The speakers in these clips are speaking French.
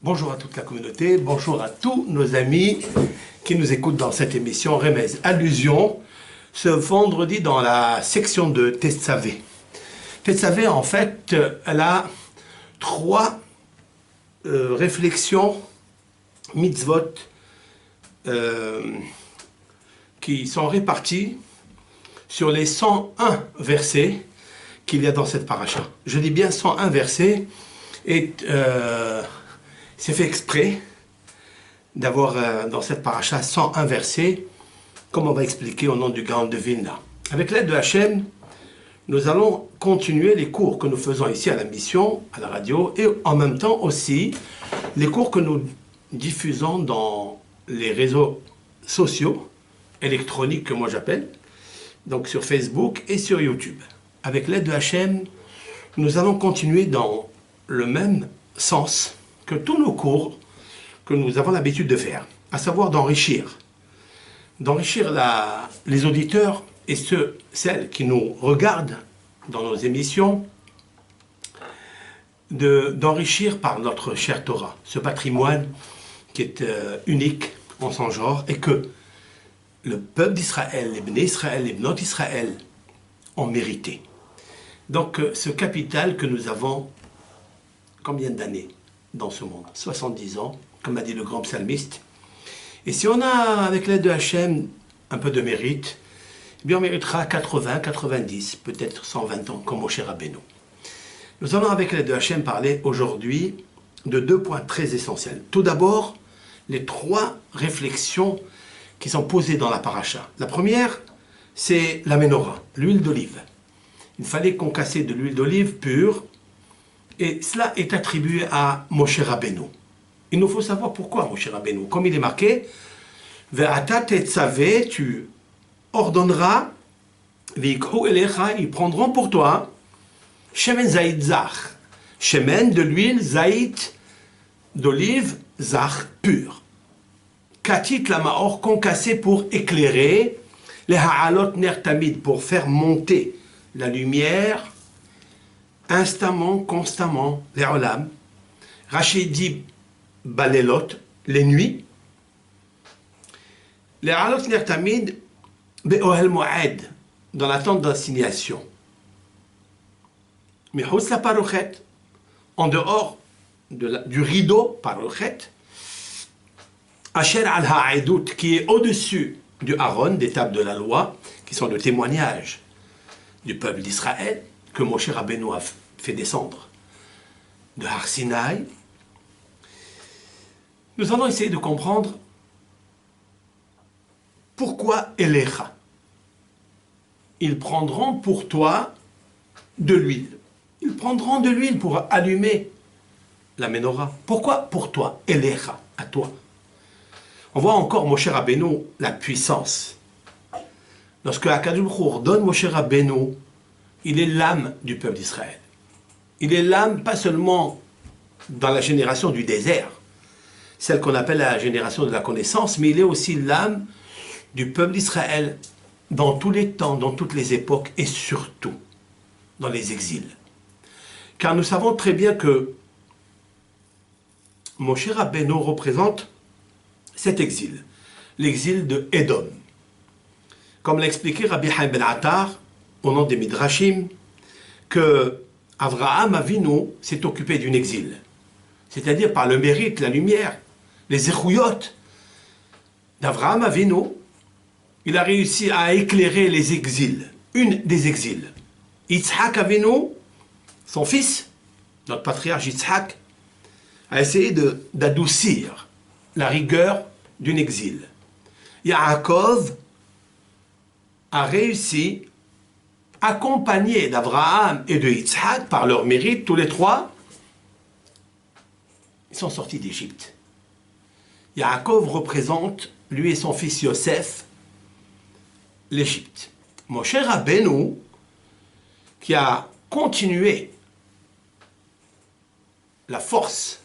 Bonjour à toute la communauté, bonjour à tous nos amis qui nous écoutent dans cette émission Remez Allusion, ce vendredi dans la section de Tetzavé. Tetzavé, en fait, elle a trois réflexions, mitzvot, qui sont réparties sur les 101 versets qu'il y a dans cette paracha. Je dis bien 101 versets et c'est fait exprès d'avoir dans cette paracha 101 versets, comme on va expliquer au nom du Gaon de Vilna. Avec l'aide de Hachem, nous allons continuer les cours que nous faisons ici à la mission, à la radio, et en même temps aussi les cours que nous diffusons dans les réseaux sociaux, électroniques que moi j'appelle, donc sur Facebook et sur YouTube. Avec l'aide de Hachem, nous allons continuer dans le même sens que tous nos cours que nous avons l'habitude de faire, à savoir d'enrichir les auditeurs et celles qui nous regardent dans nos émissions, d'enrichir par notre chère Torah, ce patrimoine qui est unique en son genre et que le peuple d'Israël, les Bnei Israël, les Bnot Israël ont mérité. Donc ce capital que nous avons, combien d'années dans ce monde? 70 ans, comme a dit le grand psalmiste. Et si on a, avec l'aide de Hachem, un peu de mérite, eh bien on méritera 80, 90, peut-être 120 ans, comme Moshe Rabbeinu. Nous allons, avec l'aide de Hachem, parler aujourd'hui de deux points très essentiels. Tout d'abord, les trois réflexions qui sont posées dans la paracha. La première, c'est la menorah, l'huile d'olive. Il fallait concasser de l'huile d'olive pure, et cela est attribué à Moshe Rabbeinu. Il nous faut savoir pourquoi Moshe Rabbeinu. Comme il est marqué, Ve'ata tetzavé, tu ordonneras, Ve'ikhu elecha, ils prendront pour toi, Shemen zaït zach, Shemen de l'huile, zaït d'olive, zach pur. Katit la maor, concassé pour éclairer, les ha'alot ner tamid, pour faire monter la lumière, instamment, constamment, les olam. Rachid dit balelot, les nuits. Les halot ner tamid be'ohel mo'ed, dans la tente d'assignation. Mais hous la parochet, en dehors du rideau parochet, Asher al ha'edut, qui est au-dessus du Aaron, des tables de la loi, qui sont le témoignage du peuple d'Israël, que Moshe Rabbeinu a fait descendre de Har Sinaï. Nous allons essayer de comprendre pourquoi Elecha. Ils prendront pour toi de l'huile. Ils prendront de l'huile pour allumer la menorah. Pourquoi pour toi, Elecha, à toi? On voit encore Moshe Rabbeinu, la puissance. Lorsque Akadosh Baruch Hu ordonne Moshe Rabbeinu, il est l'âme du peuple d'Israël. Il est l'âme pas seulement dans la génération du désert, celle qu'on appelle la génération de la connaissance, mais il est aussi l'âme du peuple d'Israël dans tous les temps, dans toutes les époques et surtout dans les exils. Car nous savons très bien que Moshe Rabbeinu représente cet exil, l'exil de Édom. Comme l'a expliqué Rabbi Haim Ben Attar, au nom des Midrashim, que Avraham Avinu s'est occupé d'un exil. C'est-à-dire par le mérite, la lumière, les échouyot d'Avraham Avinu, il a réussi à éclairer les exils, une des exils. Yitzhak Avinu, son fils, notre patriarche Yitzhak, a essayé d'adoucir la rigueur d'un exil. Yaakov a réussi, accompagné d'Abraham et de Yitzhak, par leur mérite, tous les trois, ils sont sortis d'Égypte. Yaakov représente, lui et son fils Yosef, l'Égypte. Moshe Rabbeinu, qui a continué la force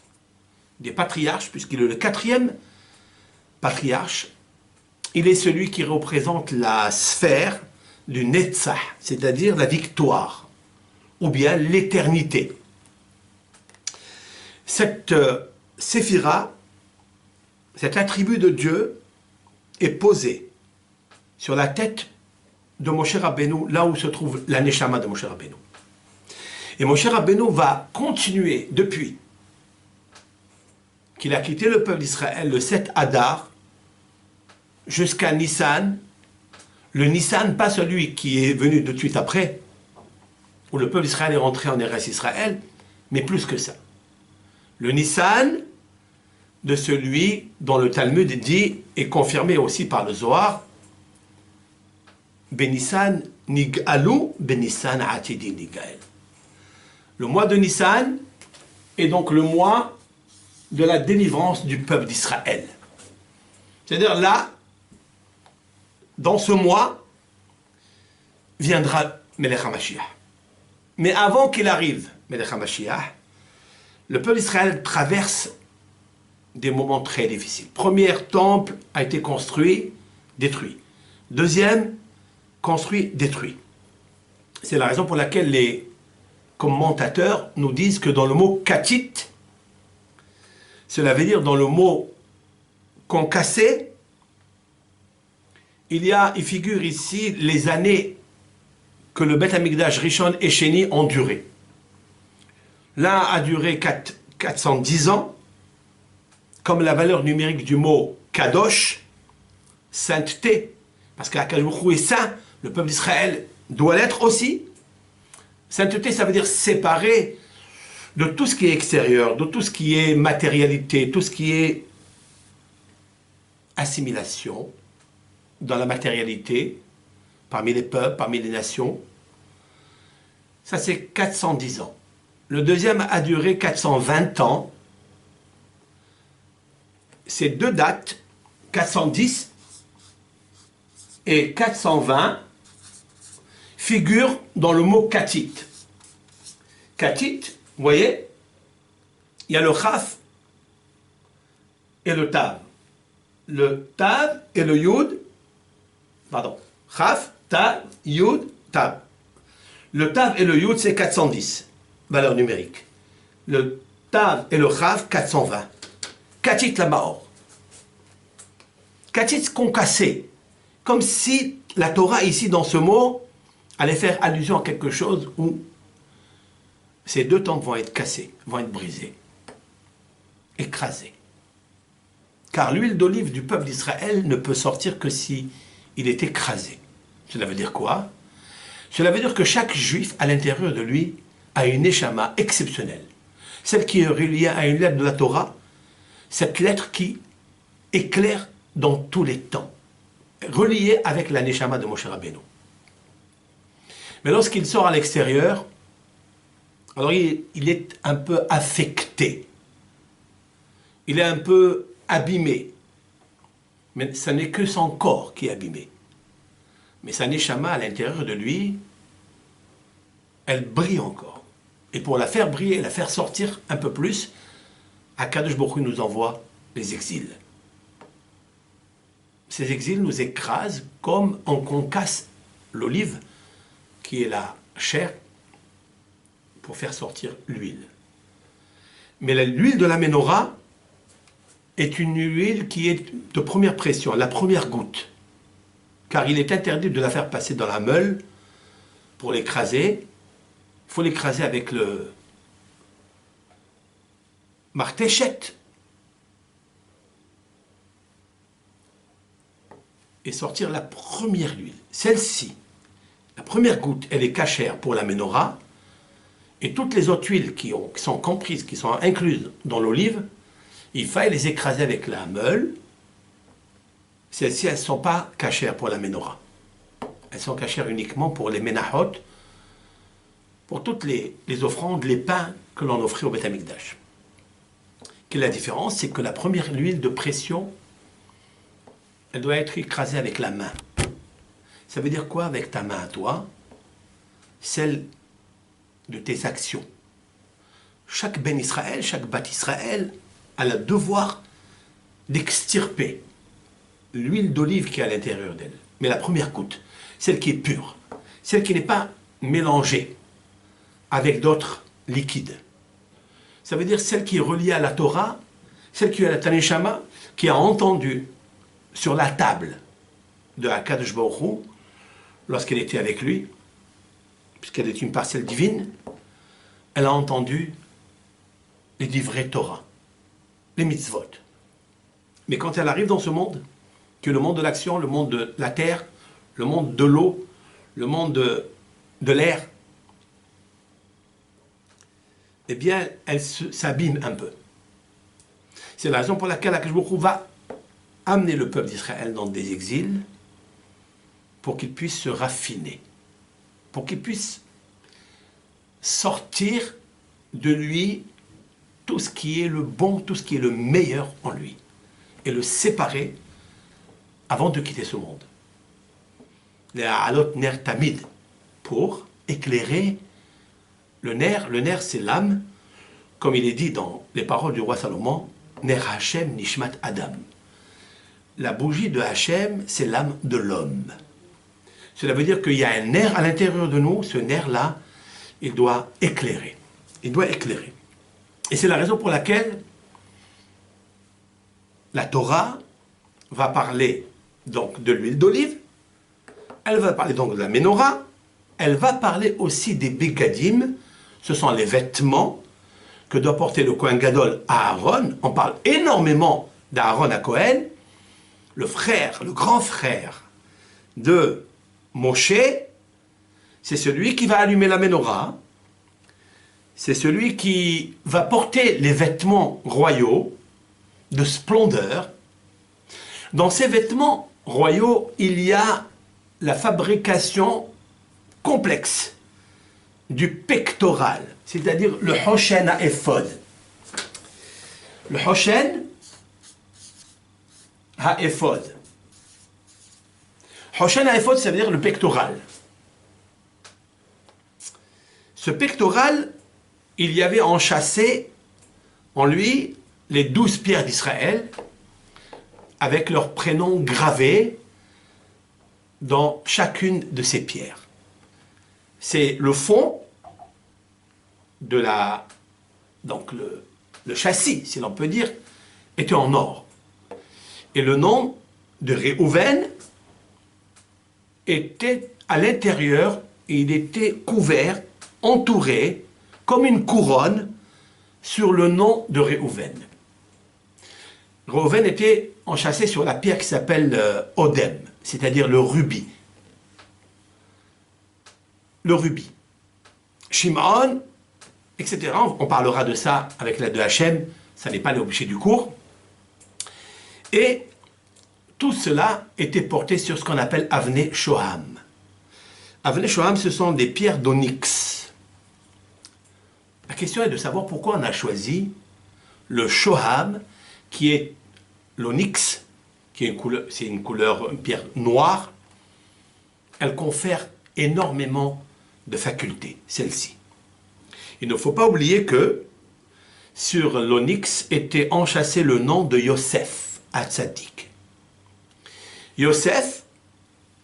des patriarches, puisqu'il est le quatrième patriarche, il est celui qui représente la sphère du Netzach, c'est-à-dire la victoire, ou bien l'éternité. Cette Séphira, cet attribut de Dieu, est posé sur la tête de Moshe Rabbeinu, là où se trouve la Neshama de Moshe Rabbeinu. Et Moshe Rabbeinu va continuer depuis qu'il a quitté le peuple d'Israël le 7 Adar jusqu'à Nissan. Le Nissan, pas celui qui est venu de suite après, où le peuple d'Israël est rentré en Eretz Israël, mais plus que ça. Le Nissan de celui dont le Talmud dit, et confirmé aussi par le Zohar, Benissan Nig'alu, Benissan Atidi Nig'al. Le mois de Nissan est donc le mois de la délivrance du peuple d'Israël. C'est-à-dire là, dans ce mois, viendra Melech HaMashiach. Mais avant qu'il arrive, Melech HaMashiach, le peuple d'Israël traverse des moments très difficiles. Premier temple a été construit, détruit. Deuxième, construit, détruit. C'est la raison pour laquelle les commentateurs nous disent que dans le mot katit, cela veut dire dans le mot concassé, il figure ici les années que le Beth Amikdash Rishon et Sheni ont duré. L'un a duré 410 ans, comme la valeur numérique du mot kadosh, sainteté, parce qu'Akadosh Baruch Hu est saint, le peuple d'Israël doit l'être aussi. Sainteté, ça veut dire séparé de tout ce qui est extérieur, de tout ce qui est matérialité, tout ce qui est assimilation dans la matérialité, parmi les peuples, parmi les nations. Ça, c'est 410 ans. Le deuxième a duré 420 ans. Ces deux dates, 410 et 420, figurent dans le mot katit. Katit, vous voyez, il y a le chaf et le tav. Le tav et le yud, pardon, chaf, tav, yud, tav. Le tav et le yud, c'est 410, valeur numérique. Le tav et le chaf, 420. Katit la baor. Katit concassé. Comme si la Torah, ici, dans ce mot, allait faire allusion à quelque chose où ces deux temples vont être cassés, vont être brisés, écrasés. Car l'huile d'olive du peuple d'Israël ne peut sortir que si il est écrasé. Cela veut dire quoi? Cela veut dire que chaque juif, à l'intérieur de lui, a une neshama exceptionnelle. Celle qui est reliée à une lettre de la Torah, cette lettre qui éclaire dans tous les temps, reliée avec la neshama de Moshe Rabbeinu. Mais lorsqu'il sort à l'extérieur, alors il est un peu affecté, il est un peu abîmé, mais ce n'est que son corps qui est abîmé. Mais sa neshama à l'intérieur de lui, elle brille encore. Et pour la faire briller, la faire sortir un peu plus, Akadosh Baruch Hu nous envoie les exils. Ces exils nous écrasent comme on concasse l'olive, qui est la chair, pour faire sortir l'huile. Mais l'huile de la menorah est une huile qui est de première pression, la première goutte. Car il est interdit de la faire passer dans la meule pour l'écraser. Il faut l'écraser avec le martéchet. Et sortir la première huile. Celle-ci, la première goutte, elle est cachère pour la menorah. Et toutes les autres huiles qui sont comprises, qui sont incluses dans l'olive, il faut les écraser avec la meule. Celles-ci, elles ne sont pas cachères pour la menorah. Elles sont cachères uniquement pour les menachot, pour toutes les offrandes, les pains que l'on offrait au Beth Amikdash. Quelle est la différence? C'est que la première huile de pression, elle doit être écrasée avec la main. Ça veut dire quoi avec ta main à toi? Celle de tes actions. Chaque Ben Israël, chaque Bat Israël a le devoir d'extirper l'huile d'olive qui est à l'intérieur d'elle. Mais la première goutte, celle qui est pure, celle qui n'est pas mélangée avec d'autres liquides. Ça veut dire celle qui est reliée à la Torah, celle qui a la Taneshama, qui a entendu sur la table de Akadosh Baruch Hu, lorsqu'elle était avec lui, puisqu'elle est une parcelle divine, elle a entendu les divrei Torah, les mitzvot. Mais quand elle arrive dans ce monde, qui est le monde de l'action, le monde de la terre, le monde de l'eau, le monde de l'air, eh bien, elle s'abîme un peu. C'est la raison pour laquelle Akadosh Baruch Hu va amener le peuple d'Israël dans des exils pour qu'il puisse se raffiner, pour qu'il puisse sortir de lui tout ce qui est le bon, tout ce qui est le meilleur en lui, et le séparer avant de quitter ce monde. Les alot ner tamid, pour éclairer le nerf c'est l'âme, comme il est dit dans les paroles du roi Salomon, ner Hashem nishmat Adam. La bougie de Hashem, c'est l'âme de l'homme. Cela veut dire qu'il y a un nerf à l'intérieur de nous, ce nerf-là, il doit éclairer. Il doit éclairer. Et c'est la raison pour laquelle la Torah va parler donc de l'huile d'olive, elle va parler donc de la menorah, elle va parler aussi des begadim, ce sont les vêtements que doit porter le Kohen Gadol à Aaron. On parle énormément d'Aaron à Cohen, le frère, le grand frère de Moshe, c'est celui qui va allumer la menorah, c'est celui qui va porter les vêtements royaux de splendeur. Dans ces vêtements royaux, il y a la fabrication complexe du pectoral, c'est-à-dire le Hoshen HaEphod. Le Hoshen HaEphod. Hoshen HaEphod, ça veut dire le pectoral. Ce pectoral, il y avait enchâssé en lui les 12 pierres d'Israël avec leurs prénoms gravés dans chacune de ces pierres. C'est le fond de la... Donc le châssis, si l'on peut dire, était en or. Et le nom de Réhouven était à l'intérieur et il était couvert, entouré, comme une couronne sur le nom de Réhouven. Réhouven était enchâssé sur la pierre qui s'appelle Odem, c'est-à-dire le rubis. Le rubis. Shimon, etc. On parlera de ça avec l'aide de Hachem, ça n'est pas l'objet du cours. Et tout cela était porté sur ce qu'on appelle Avnei Shoham. Avnei Shoham, ce sont des pierres d'onyx. La question est de savoir pourquoi on a choisi le Shoham, qui est l'onyx, qui est une couleur, une pierre noire. Elle confère énormément de facultés, celle-ci. Il ne faut pas oublier que sur l'onyx était enchâssé le nom de Yosef, Hatzadik. Yosef,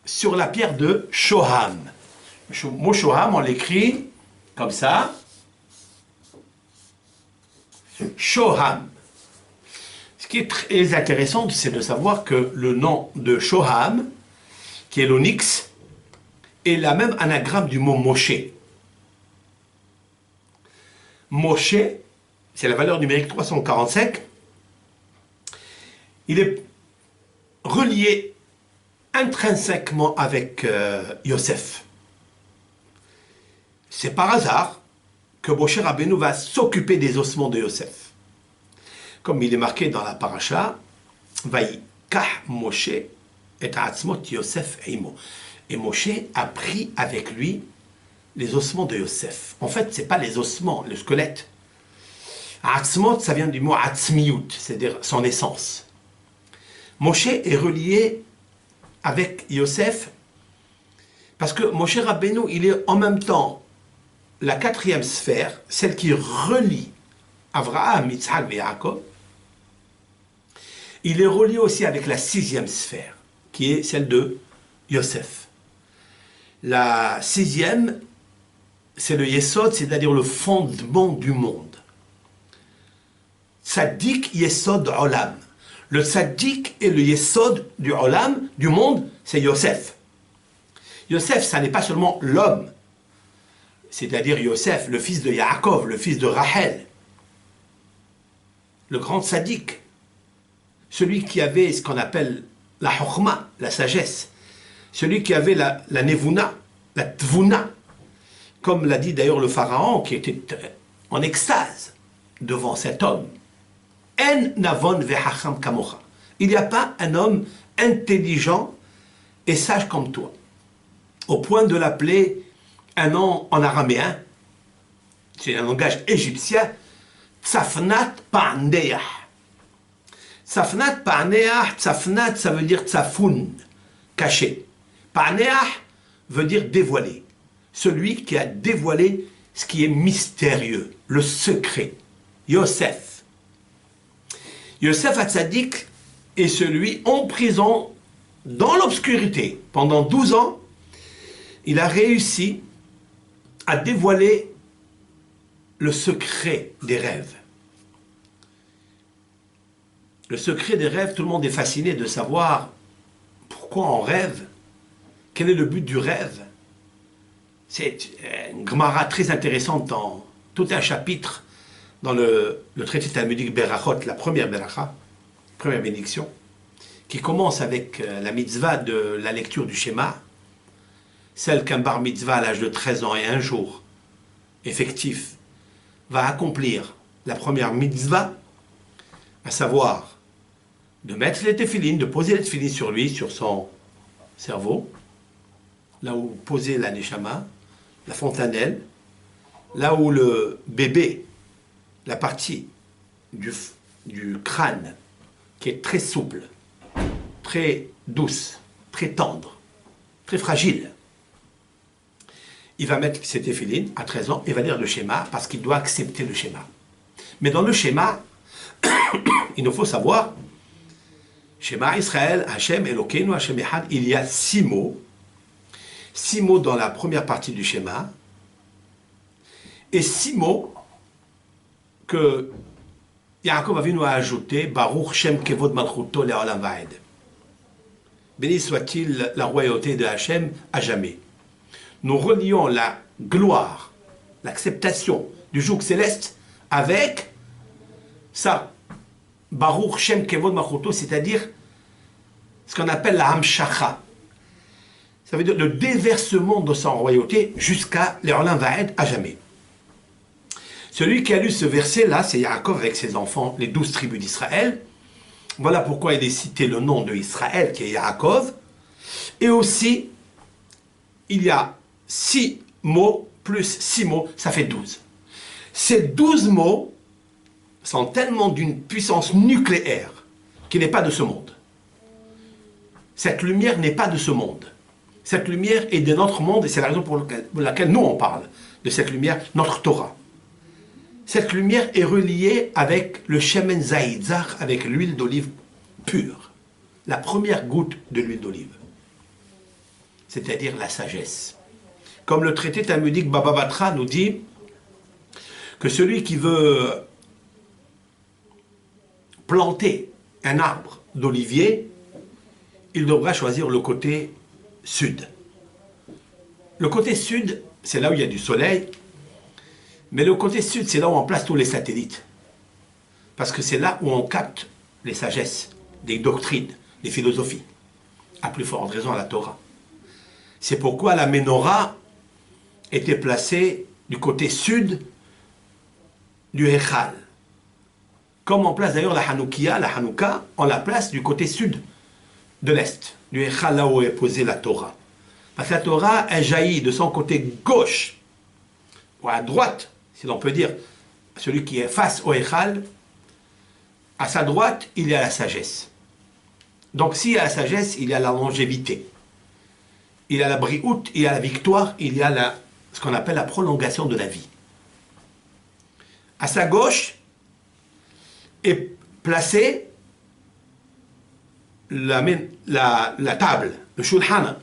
sur la pierre de Shoham. Le mot Shoham, on l'écrit comme ça. Shoham. Ce qui est très intéressant, c'est de savoir que le nom de Shoham, qui est l'onyx, est la même anagramme du mot Moshe. Moshe, c'est la valeur numérique 345. Il est relié intrinsèquement avec Yosef. C'est par hasard que Moshe Rabbeinu va s'occuper des ossements de Yosef. Comme il est marqué dans la paracha, Vayikach Moshe et Atzmot Yosef Eimo. Et Moshe a pris avec lui les ossements de Yosef. En fait, ce n'est pas les ossements, le squelette. Atzmot, ça vient du mot Atzmiyut, c'est-à-dire son essence. Moshe est relié avec Yosef parce que Moshe Rabbeinu, il est en même temps la quatrième sphère, celle qui relie Avraham, Yitzhak et Yaakov. Il est relié aussi avec la sixième sphère, qui est celle de Yosef. La sixième, c'est le Yesod, c'est-à-dire le fondement du monde. Tzaddik Yesod Olam. Le tzaddik et le Yesod du Olam, du monde, c'est Yosef. Yosef, ça n'est pas seulement l'homme, c'est-à-dire Yosef, le fils de Yaakov, le fils de Rachel, le grand tzaddik, celui qui avait ce qu'on appelle la chokhma, la sagesse, celui qui avait la nevuna, la tvuna, comme l'a dit d'ailleurs le pharaon qui était en extase devant cet homme. En navon vehacham kamocha. Il n'y a pas un homme intelligent et sage comme toi, au point de l'appeler un nom en araméen, c'est un langage égyptien, Tsafnat Pa'neah. Tsafnat Pa'neah, Tsafnat ça veut dire Tsafoun, caché. Pa'neah veut dire dévoiler. Celui qui a dévoilé ce qui est mystérieux, le secret. Yosef. Yosef Hatzadik est celui en prison, dans l'obscurité, pendant 12 ans. Il a réussi à dévoiler le secret des rêves. Le secret des rêves, tout le monde est fasciné de savoir pourquoi on rêve, quel est le but du rêve. C'est une Gemara très intéressante dans tout un chapitre dans le traité talmudique Berachot, la première Beracha, première bénédiction, qui commence avec la mitzvah de la lecture du schéma, celle qu'un bar mitzvah à l'âge de 13 ans et un jour, effectif, va accomplir la première mitzvah, à savoir de mettre les téphilines, de poser les téphilines sur lui, sur son cerveau, là où poser la neshama, la fontanelle, là où le bébé, la partie du crâne, qui est très souple, très douce, très tendre, très fragile, il va mettre ses téphilines à 13 ans et va lire le schéma parce qu'il doit accepter le schéma. Mais dans le schéma, il nous faut savoir, Shema Israël, Hashem, Elokeinu, Hashem Echad, il y a 6 mots. 6 mots dans la première partie du schéma. Et 6 mots que Yaakov Avinu a ajouté, Baruch Shem Kevod Malchuto Le'olam Va'ed. Béni soit-il la royauté de Hashem à jamais. Nous relions la gloire, l'acceptation du joug céleste avec ça, Baruch Shem Kevod Malchuto, c'est-à-dire ce qu'on appelle la Hamshacha. Ça veut dire le déversement de son royauté jusqu'à l'Olam Va'ed à jamais. Celui qui a lu ce verset-là, c'est Yaakov avec ses enfants, les 12 tribus d'Israël. Voilà pourquoi il est cité le nom de Israël, qui est Yaakov. Et aussi, il y a 6 mots, plus 6 mots, ça fait 12. Ces 12 mots sont tellement d'une puissance nucléaire qui n'est pas de ce monde. Cette lumière n'est pas de ce monde. Cette lumière est de notre monde et c'est la raison pour laquelle nous on parle de cette lumière, notre Torah. Cette lumière est reliée avec le Shemen Zaïdzar, avec l'huile d'olive pure. La première goutte de l'huile d'olive. C'est-à-dire la sagesse. Comme le traité talmudique Baba Batra nous dit que celui qui veut planter un arbre d'olivier, il devra choisir le côté sud. Le côté sud, c'est là où il y a du soleil, mais le côté sud, c'est là où on place tous les satellites. Parce que c'est là où on capte les sagesses, les doctrines, les philosophies. À plus forte raison à la Torah. C'est pourquoi la Ménorah était placée du côté sud du Echal. Comme on place d'ailleurs la Hanouka, on la place du côté sud de l'Est, du Echal, là où est posée la Torah. Parce que la Torah, elle jaillit de son côté gauche, ou à droite, si l'on peut dire, celui qui est face au Echal, à sa droite, il y a la sagesse. Donc s'il y a la sagesse, il y a la longévité. Il y a la brioute, il y a la victoire, il y a ce qu'on appelle la prolongation de la vie. À sa gauche est placée la table, le shulhan.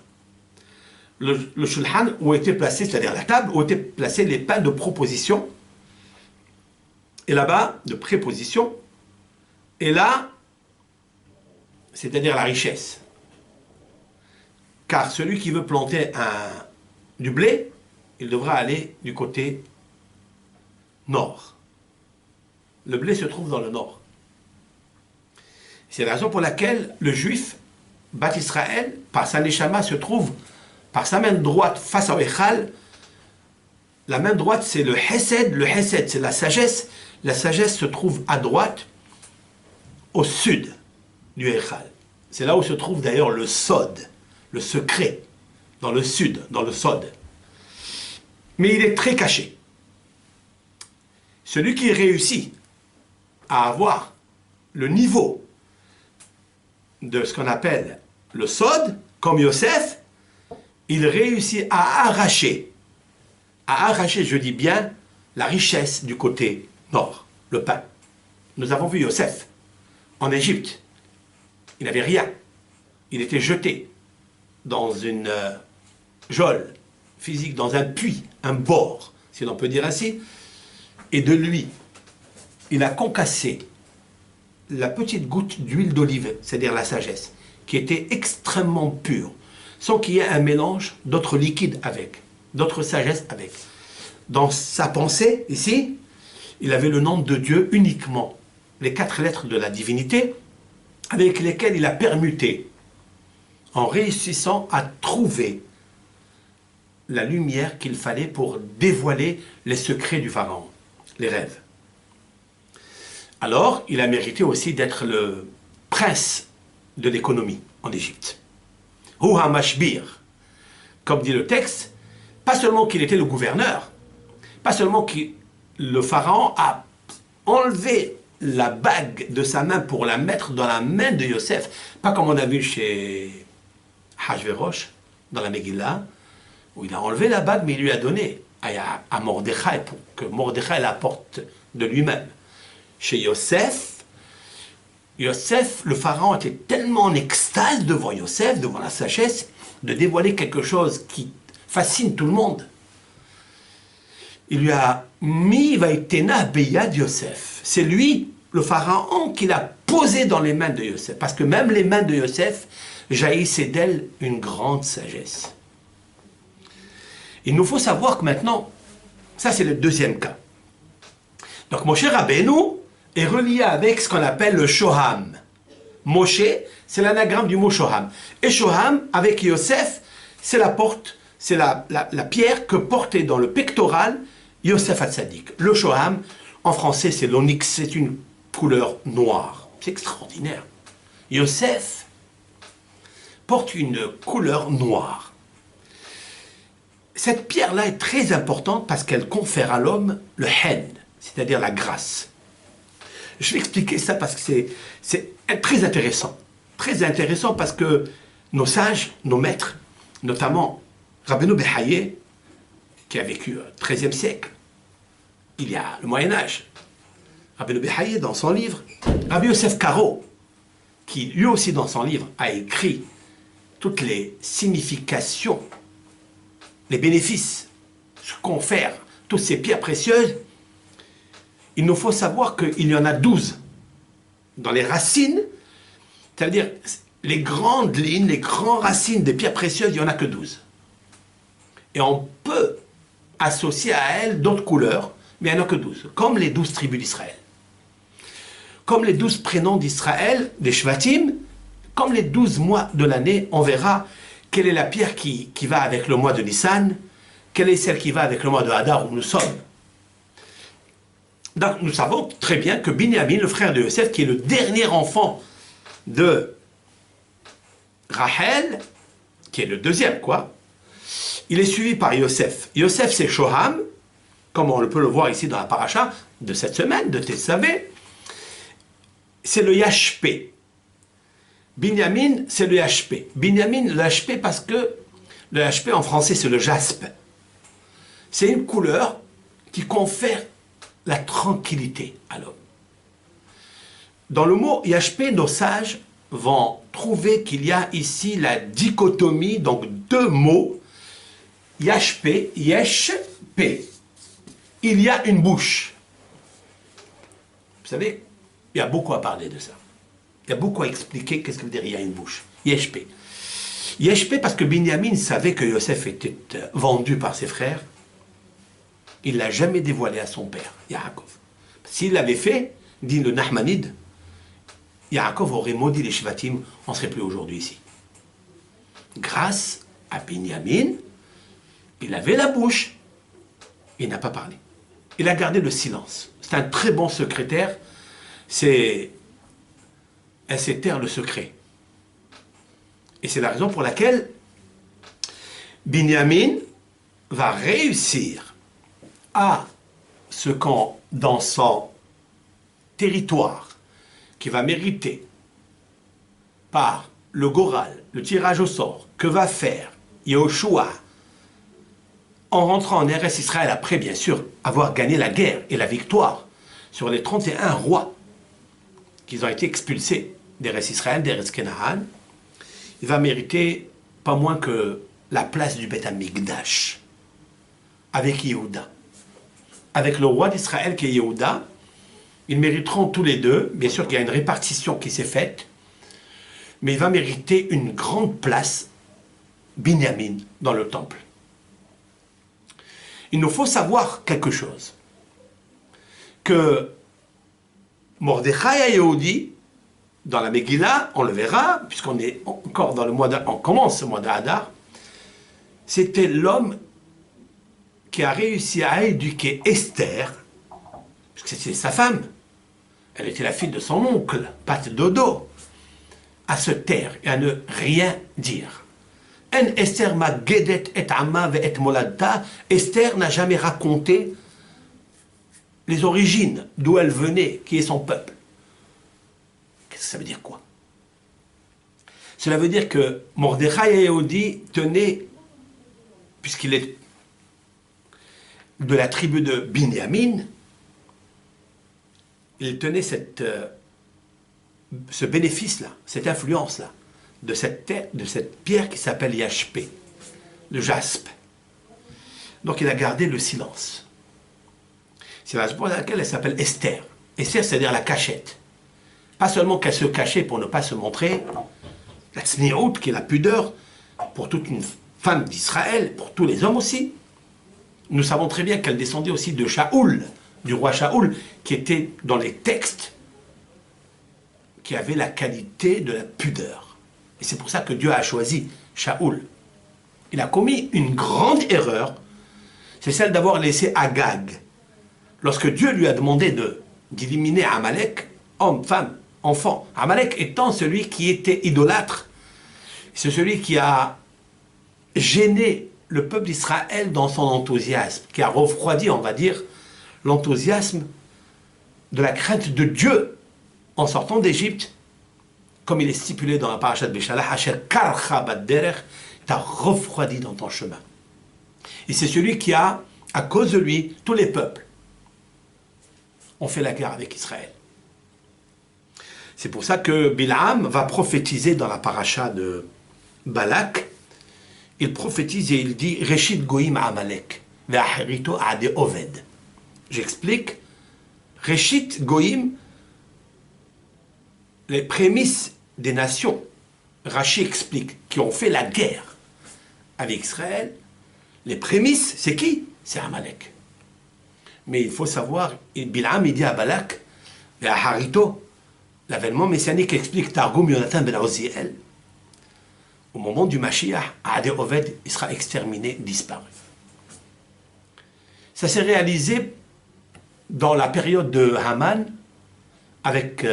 Le shulhan où était placé, c'est-à-dire la table où étaient placés les pains de proposition. Et là-bas, de préposition, Et là, c'est-à-dire la richesse. Car celui qui veut planter du blé, il devra aller du côté nord. Le blé se trouve dans le nord. C'est la raison pour laquelle le juif, Bat Israël, par sa neshama, se trouve par sa main droite face au Echal. La main droite, c'est le Hesed. Le Hesed, c'est la sagesse. La sagesse se trouve à droite, au sud du Echal. C'est là où se trouve d'ailleurs le Sod, le secret, dans le sud, dans le Sod. Mais il est très caché. Celui qui réussit à avoir le niveau de ce qu'on appelle le Sod, comme Yosef, il réussit à arracher, je dis bien, la richesse du côté nord, le pain. Nous avons vu Yosef en Égypte. Il n'avait rien. Il était jeté dans une geôle physique, dans un puits, un bord, si l'on peut dire ainsi. Et de lui, il a concassé la petite goutte d'huile d'olive, c'est-à-dire la sagesse, qui était extrêmement pure, sans qu'il y ait un mélange d'autres liquides avec, d'autres sagesses avec. Dans sa pensée, ici, il avait le nom de Dieu uniquement, les 4 lettres de la divinité, avec lesquelles il a permuté, en réussissant à trouver la lumière qu'il fallait pour dévoiler les secrets du pharaon, les rêves. Alors, il a mérité aussi d'être le prince de l'économie en Égypte. Huha Mashbir, comme dit le texte, pas seulement qu'il était le gouverneur, pas seulement que le pharaon a enlevé la bague de sa main pour la mettre dans la main de Yosef, pas comme on a vu chez Hachvérosh, dans la Megillah, où il a enlevé la bague, mais il lui a donné à Mordechai, pour que Mordechai la porte de lui-même. Chez Yosef, le pharaon était tellement en extase devant Yosef, devant la sagesse, de dévoiler quelque chose qui fascine tout le monde. Il lui a mis Vaïtena Beyad Yosef. C'est lui, le pharaon, qui l'a posé dans les mains de Yosef. Parce que même les mains de Yosef jaillissaient d'elle une grande sagesse. Il nous faut savoir que maintenant, ça c'est le deuxième cas. Donc Moshe Rabbeinu est relié avec ce qu'on appelle le Shoham. Moshe, c'est l'anagramme du mot Shoham. Et Shoham, avec Yosef, c'est la porte, c'est la pierre que portait dans le pectoral Yosef Hatzadik. Le Shoham, en français, c'est l'onyx, c'est une couleur noire. C'est extraordinaire. Yosef porte une couleur noire. Cette pierre-là est très importante parce qu'elle confère à l'homme le hen, c'est-à-dire la grâce. Je vais expliquer ça parce que c'est très intéressant. Très intéressant parce que nos sages, nos maîtres, notamment Rabbeinu Behaye, qui a vécu au XIIIe siècle, il y a le Moyen-Âge. Rabbeinu Behaye, dans son livre, Rabbi Yosef Karo, qui lui aussi dans son livre a écrit toutes les significations, les bénéfices, ce qu'on fait, toutes ces pierres précieuses. Il nous faut savoir qu'il y en a 12 dans les racines, c'est-à-dire les grandes lignes, les grandes racines des pierres précieuses, il n'y en a que 12. Et on peut associer à elles d'autres couleurs, mais il n'y en a que 12, comme les 12 tribus d'Israël. Comme les 12 prénoms d'Israël, des Shvatim, comme les 12 mois de l'année, on verra quelle est la pierre qui va avec le mois de Nissan, quelle est celle qui va avec le mois de Hadar où nous sommes. Donc nous savons très bien que Binyamin, le frère de Yosef, qui est le dernier enfant de Rachel, qui est le deuxième, quoi, il est suivi par Yosef. Yosef, c'est Shoham, comme on peut le voir ici dans la paracha de cette semaine, de Tessavé. C'est le Yashpé. Binyamin, c'est le Yashpé. Binyamin, le Yashpé, parce que le Yashpé en français, c'est le jaspe. C'est une couleur qui confère la tranquillité à l'homme. Dans le mot Yashpé, nos sages vont trouver qu'il y a ici la dichotomie, donc deux mots, Yashpé, Yeshpé. Il y a une bouche. Vous savez, Il y a beaucoup à parler de ça. Il y a beaucoup à expliquer qu'est-ce que veut dire il y a une bouche. Yeshpe. Yeshpe parce que Binyamin savait que Yosef était vendu par ses frères. Il ne l'a jamais dévoilé à son père, Yaakov. S'il l'avait fait, dit le Nahmanide, Yaakov aurait maudit les Shvatim, on ne serait plus aujourd'hui ici. Grâce à Binyamin, il avait la bouche, il n'a pas parlé. Il a gardé le silence. C'est un très bon secrétaire, c'est un taire le secret. Et c'est la raison pour laquelle Binyamin va réussir à ce qu'en dans son territoire, qui va mériter par le Goral, le tirage au sort, que va faire Yehoshua en rentrant en Eretz Israël, après bien sûr avoir gagné la guerre et la victoire sur les 31 rois qui ont été expulsés d'Eretz Israël, d'Eretz Kenaan, il va mériter pas moins que la place du Beth Amikdash avec Yehuda. Avec le roi d'Israël qui est Yehuda, ils mériteront tous les deux, bien sûr qu'il y a une répartition qui s'est faite, mais il va mériter une grande place, Binyamin, dans le temple. Il nous faut savoir quelque chose, que Mordechai Yehudi, dans la Megillah, on le verra, puisqu'on est encore dans le mois on commence ce mois d'Adar, c'était l'homme qui a réussi à éduquer Esther, puisque c'était sa femme, elle était la fille de son oncle, Pat Dodo, à se taire et à ne rien dire. En Esther ma gedet et amma ve et moladta, Esther n'a jamais raconté les origines, d'où elle venait, qui est son peuple. Qu'est-ce que ça veut dire quoi? Cela veut dire que Mordechai Yehudi tenait, puisqu'il est de la tribu de Binyamin, il tenait ce bénéfice-là, cette influence-là, de cette pierre qui s'appelle Yashpé, le jaspe. Donc il a gardé le silence. C'est la raison pour laquelle elle s'appelle Esther. Esther, c'est-à-dire la cachette. Pas seulement qu'elle se cachait pour ne pas se montrer, la tsniout, qui est la pudeur, pour toute une femme d'Israël, pour tous les hommes aussi. Nous savons très bien qu'elle descendait aussi de Shaoul, du roi Shaoul, qui était dans les textes, qui avait la qualité de la pudeur. Et c'est pour ça que Dieu a choisi Shaoul. Il a commis une grande erreur, c'est celle d'avoir laissé Agag. Lorsque Dieu lui a demandé d'éliminer Amalek, homme, femme, enfant, Amalek étant celui qui était idolâtre, c'est celui qui a gêné le peuple d'Israël dans son enthousiasme, qui a refroidi, on va dire, l'enthousiasme de la crainte de Dieu en sortant d'Égypte, comme il est stipulé dans la parashat Beshalach, Asher karcha bad-derech, t'a refroidi dans ton chemin. Et c'est celui qui a, à cause de lui, tous les peuples ont fait la guerre avec Israël. C'est pour ça que Bilam va prophétiser dans la paracha de Balak. Il prophétise et il dit Reshit goyim Amalek, ve'acherito ade oved. J'explique. Reshit goyim, les prémices des nations, Rachi explique, qui ont fait la guerre avec Israël, les prémices, c'est qui? C'est Amalek. Mais il faut savoir, Bilam il dit à Balak, ve'acherito, l'avènement messianique explique Targum Yonatan ben Oziel, au moment du Mashiach, Ade Oved, il sera exterminé, disparu. Ça s'est réalisé dans la période de Haman, avec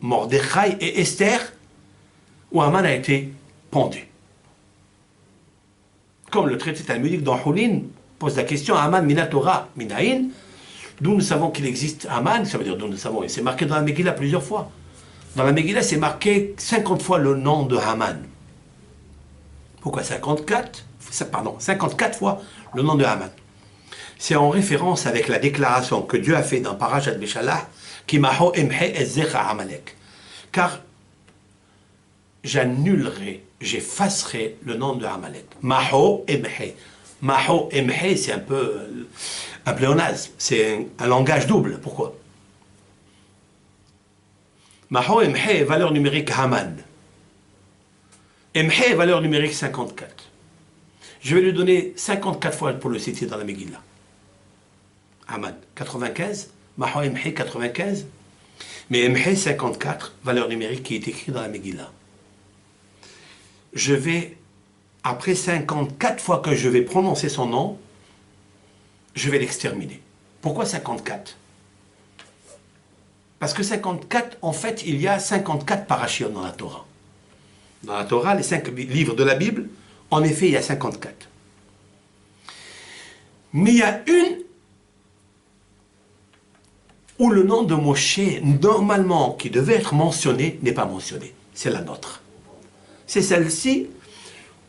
Mordechai et Esther, où Haman a été pendu. Comme le traité talmudique dans Houlin pose la question, Haman mina Torah minaïn, d'où nous savons qu'il existe Haman, ça veut dire d'où nous savons, et c'est marqué dans la Megillah plusieurs fois. Dans la Megillah, c'est marqué 50 fois le nom de Haman. Pourquoi 54 fois le nom de Haman. C'est en référence avec la déclaration que Dieu a fait dans Parashat Beshalach, qui maho emhe ezzecha Amalek. Car j'annulerai, j'effacerai le nom de Amalek. Maho emhe. Maho emhe, c'est un peu un pléonasme, c'est un langage double. Pourquoi? Maho Emhe, valeur numérique Haman. Emhe, valeur numérique 54. Je vais lui donner 54 fois pour le citer dans la Megillah. Haman, 95. Maho Emhe, 95. Mais Emhe, 54, valeur numérique qui est écrite dans la Megillah. Je vais, après 54 fois que je vais prononcer son nom, je vais l'exterminer. Pourquoi 54? Parce que 54, en fait, il y a 54 parachiotes dans la Torah. Dans la Torah, les 5 livres de la Bible, en effet, il y a 54. Mais il y a une où le nom de Moshe, normalement, qui devait être mentionné, n'est pas mentionné. C'est la nôtre. C'est celle-ci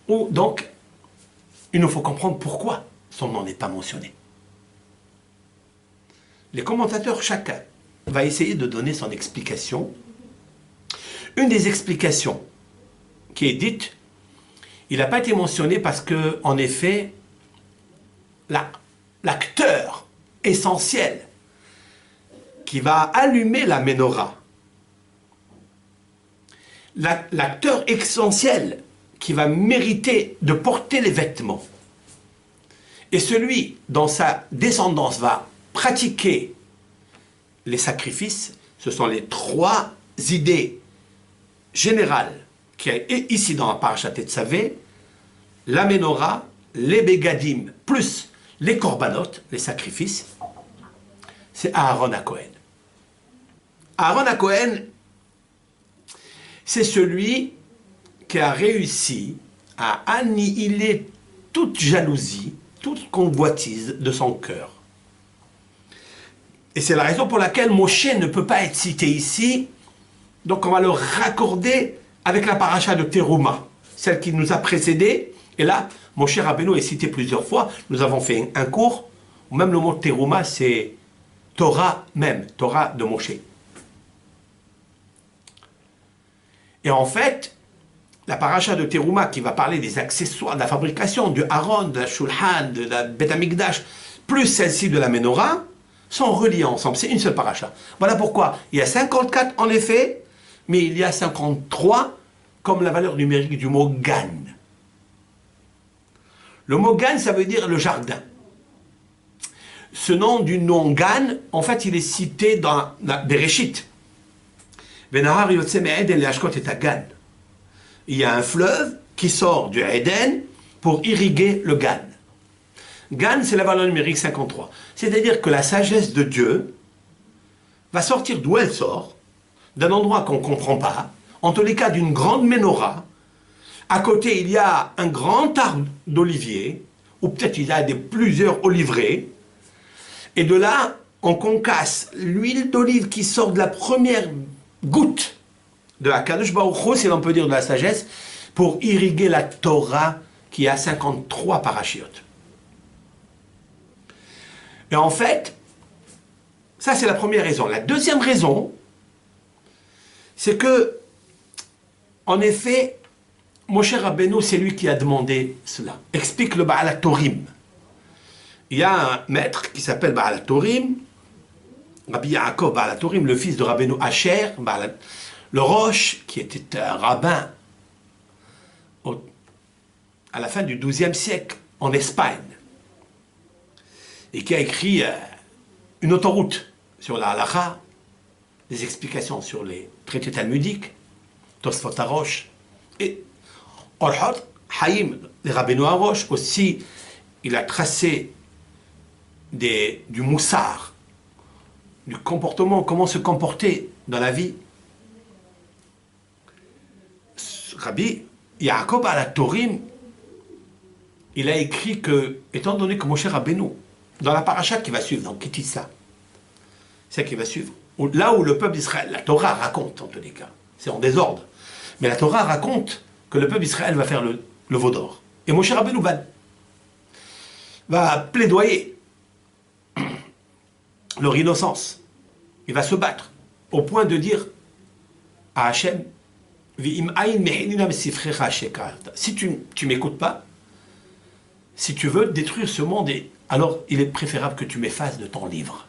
où, donc, il nous faut comprendre pourquoi son nom n'est pas mentionné. Les commentateurs, chacun, va essayer de donner son explication. Une des explications qui est dite, il n'a pas été mentionné parce que, en effet, l'acteur essentiel qui va allumer la menorah, l'acteur essentiel qui va mériter de porter les vêtements, et celui dont sa descendance va pratiquer les sacrifices, ce sont les 3 idées générales qui est ici dans la Parashat Tetzavé: la menorah, les bégadim, plus les korbanot, les sacrifices. C'est Aaron HaKohen. Aaron HaKohen, c'est celui qui a réussi à annihiler toute jalousie, toute convoitise de son cœur. Et c'est la raison pour laquelle Moshe ne peut pas être cité ici. Donc on va le raccorder avec la paracha de Teruma, celle qui nous a précédé. Et là, Moshe Rabbeinu est cité plusieurs fois. Nous avons fait un cours, où même le mot Teruma, c'est Torah même, Torah de Moshe. Et en fait, la paracha de Teruma qui va parler des accessoires, de la fabrication, du Aaron, de la Shulchan, de la Bet Amikdash, plus celle-ci de la Menorah, sont reliés ensemble. C'est une seule paracha. Voilà pourquoi il y a 54 en effet, mais il y a 53 comme la valeur numérique du mot Gan. Le mot Gan, ça veut dire le jardin. Ce nom du nom Gan, en fait, il est cité dans Bereshit. Venahar yotse me'eden le'ashkot et Gan. Il y a un fleuve qui sort du Eden pour irriguer le Gan. Gan, c'est la valeur numérique 53. C'est-à-dire que la sagesse de Dieu va sortir d'où elle sort, d'un endroit qu'on ne comprend pas, en tous les cas d'une grande menorah. À côté, il y a un grand arbre d'olivier, ou peut-être il y a plusieurs oliveraies, et de là, on concasse l'huile d'olive qui sort de la première goutte de la Kadosh Baruch Hu, si l'on peut dire de la sagesse, pour irriguer la Torah qui a 53 parachiotes. Et en fait, ça c'est la première raison. La deuxième raison, c'est que, en effet, Moshe Rabbeinu, c'est lui qui a demandé cela. Explique le Baal HaTorim. Il y a un maître qui s'appelle Baal HaTorim, Rabbi Yaakov Baal HaTorim, le fils de Rabbeinu Asher, le Roche, qui était un rabbin à la fin du XIIe siècle en Espagne, et qui a écrit une autoroute sur la halakha, des explications sur les traités talmudiques, Tosfot HaRosh, et Orhot Haïm, les Rabbeinu HaRosh aussi. Il a tracé du moussar, du comportement, comment se comporter dans la vie. Rabbi Yaakov Baal HaTorim, il a écrit que, étant donné que Moshe Rabbeinu, dans la paracha qui va suivre, dans Kitissa, c'est qui va suivre, là où le peuple d'Israël, la Torah raconte en tous les cas, c'est en désordre, mais la Torah raconte que le peuple d'Israël va faire le veau d'or. Et Moshe Rabbeinu va plaidoyer leur innocence. Il va se battre au point de dire à Hachem, si tu ne m'écoutes pas, si tu veux détruire ce monde, alors il est préférable que tu m'effaces de ton livre.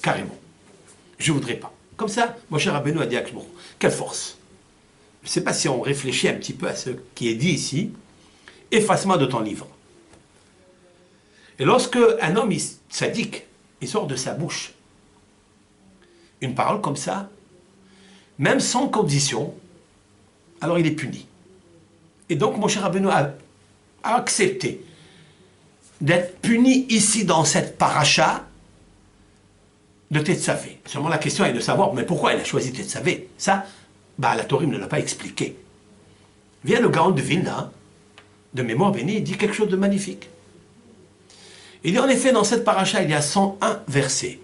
Carrément. Je ne voudrais pas. Comme ça, Moshe Rabbeinu a dit à Akadosh Baruch Hu, quelle force. Je ne sais pas si on réfléchit un petit peu à ce qui est dit ici. Efface-moi de ton livre. Et lorsque un homme sadique, il sort de sa bouche une parole comme ça, même sans condition, alors il est puni. Et donc Moshe Rabbeinu a accepté d'être puni ici dans cette paracha de Tetzavé. Seulement la question est de savoir, mais pourquoi il a choisi Tetzavé? Ça, la Torah ne l'a pas expliqué. Vient le Gaon de Vilna, de mémoire bénie, il dit quelque chose de magnifique. Il dit en effet, dans cette paracha, il y a 101 versets.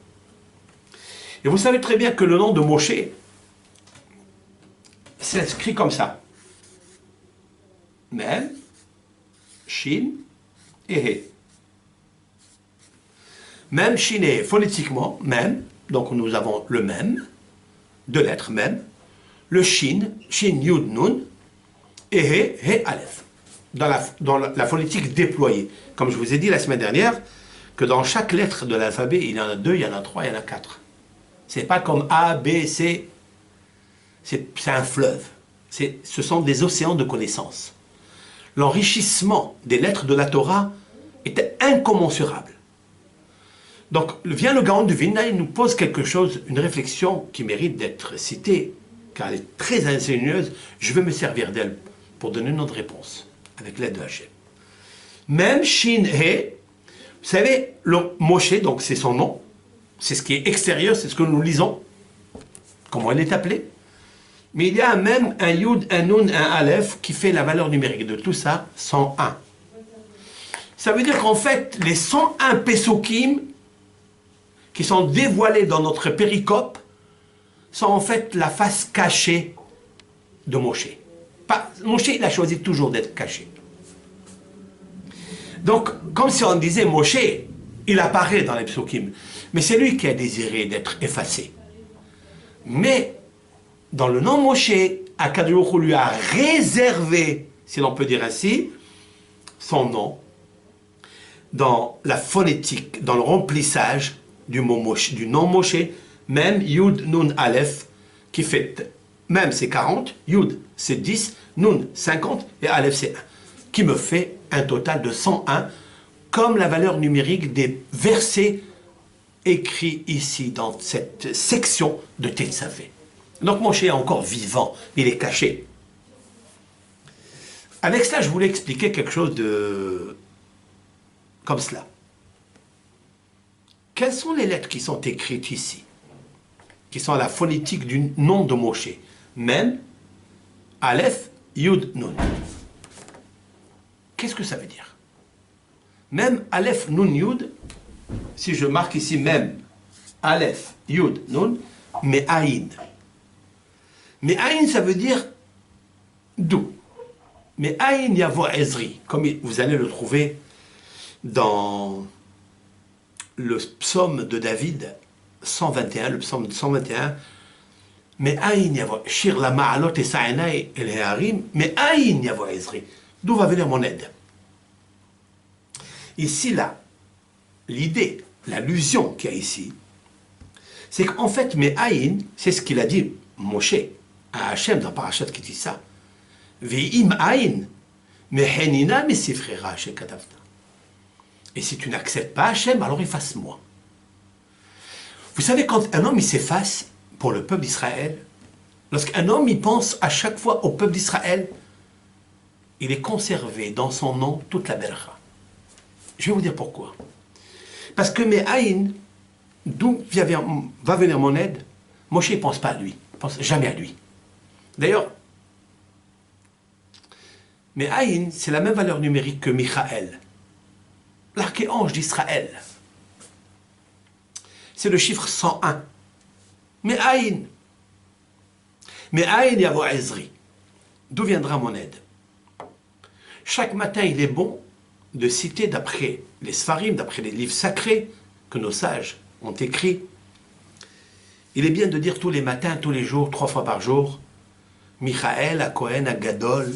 Et vous savez très bien que le nom de Moshe, c'est écrit comme ça. Mem, Shin et He. Mem, Shin et He, phonétiquement, Mem, donc nous avons le Mem, deux lettres Mem, le Shin, Shin, Yud, Nun, et He, He, Aleph. Dans la phonétique déployée. Comme je vous ai dit la semaine dernière, que dans chaque lettre de l'alphabet, il y en a 2, il y en a 3, il y en a 4. C'est pas comme A, B, C. C'est un fleuve. Ce sont des océans de connaissances. L'enrichissement des lettres de la Torah était incommensurable. Donc, vient le Gaon de Vilna, il nous pose quelque chose, une réflexion qui mérite d'être citée, car elle est très ingénieuse. Je vais me servir d'elle pour donner notre réponse, avec l'aide de Hachem. Même Shin He, vous savez, le Moshe, donc c'est son nom, c'est ce qui est extérieur, c'est ce que nous lisons, comment elle est appelée. Mais il y a même un Yud, un Nun, un Aleph qui fait la valeur numérique de tout ça, 101. Ça veut dire qu'en fait, les 101 Pesukim qui sont dévoilés dans notre péricope sont en fait la face cachée de Moshe. Moshe, il a choisi toujours d'être caché. Donc, comme si on disait Moshe, il apparaît dans les Pesukim, mais c'est lui qui a désiré d'être effacé. Mais dans le nom Moshe, Akadosh Baruch Hu lui a réservé, si l'on peut dire ainsi, son nom dans la phonétique, dans le remplissage du mot Moshe, du nom Moshe, même Yud, Nun, Aleph, qui fait, même c'est 40, Yud c'est 10, Nun 50 et Aleph c'est 1, qui me fait un total de 101, comme la valeur numérique des versets écrits ici dans cette section de Tetzavé. Donc Moshe est encore vivant, il est caché. Avec cela, je voulais expliquer quelque chose de comme cela. Quelles sont les lettres qui sont écrites ici, qui sont à la phonétique du nom de Moshe? Mem, Aleph, Yud, Nun. Qu'est-ce que ça veut dire? Mem, Aleph, Nun, Yud, si je marque ici Mem, Aleph, Yud, Nun, mais Aïn. Mais Aïn, ça veut dire d'où? Mais Aïn Yavo Ezri, comme vous allez le trouver dans le psaume de David 121, le psaume 121, mais Aïn Yavo, Shir la Ma'alot et Sa'enai et les Harim, mais Aïn Yavo Ezri, d'où va venir mon aide? Ici, là, l'idée, l'allusion qu'il y a ici, c'est qu'en fait, mais Aïn, c'est ce qu'il a dit Moshe à Hachem dans Parashat Kitissa. Ve'im Aïn, mehenina mesifrera shekatavta. Et si tu n'acceptes pas Hachem, alors efface-moi. Vous savez, quand un homme il s'efface pour le peuple d'Israël, lorsqu'un homme il pense à chaque fois au peuple d'Israël, il est conservé dans son nom toute la berra. Je vais vous dire pourquoi. Parce que mes haïn, d'où va venir mon aide, Moshe ne pense pas à lui, il ne pense jamais à lui. D'ailleurs, mes haïn, c'est la même valeur numérique que Michael, l'archéange d'Israël. C'est le chiffre 101. Mais Aïn. Mais Aïn Yavo Ezri. D'où viendra mon aide? Chaque matin, il est bon de citer d'après les Sfarim, d'après les livres sacrés que nos sages ont écrits. Il est bien de dire tous les matins, tous les jours, 3 fois par jour, Michael, Akohen, Agadol,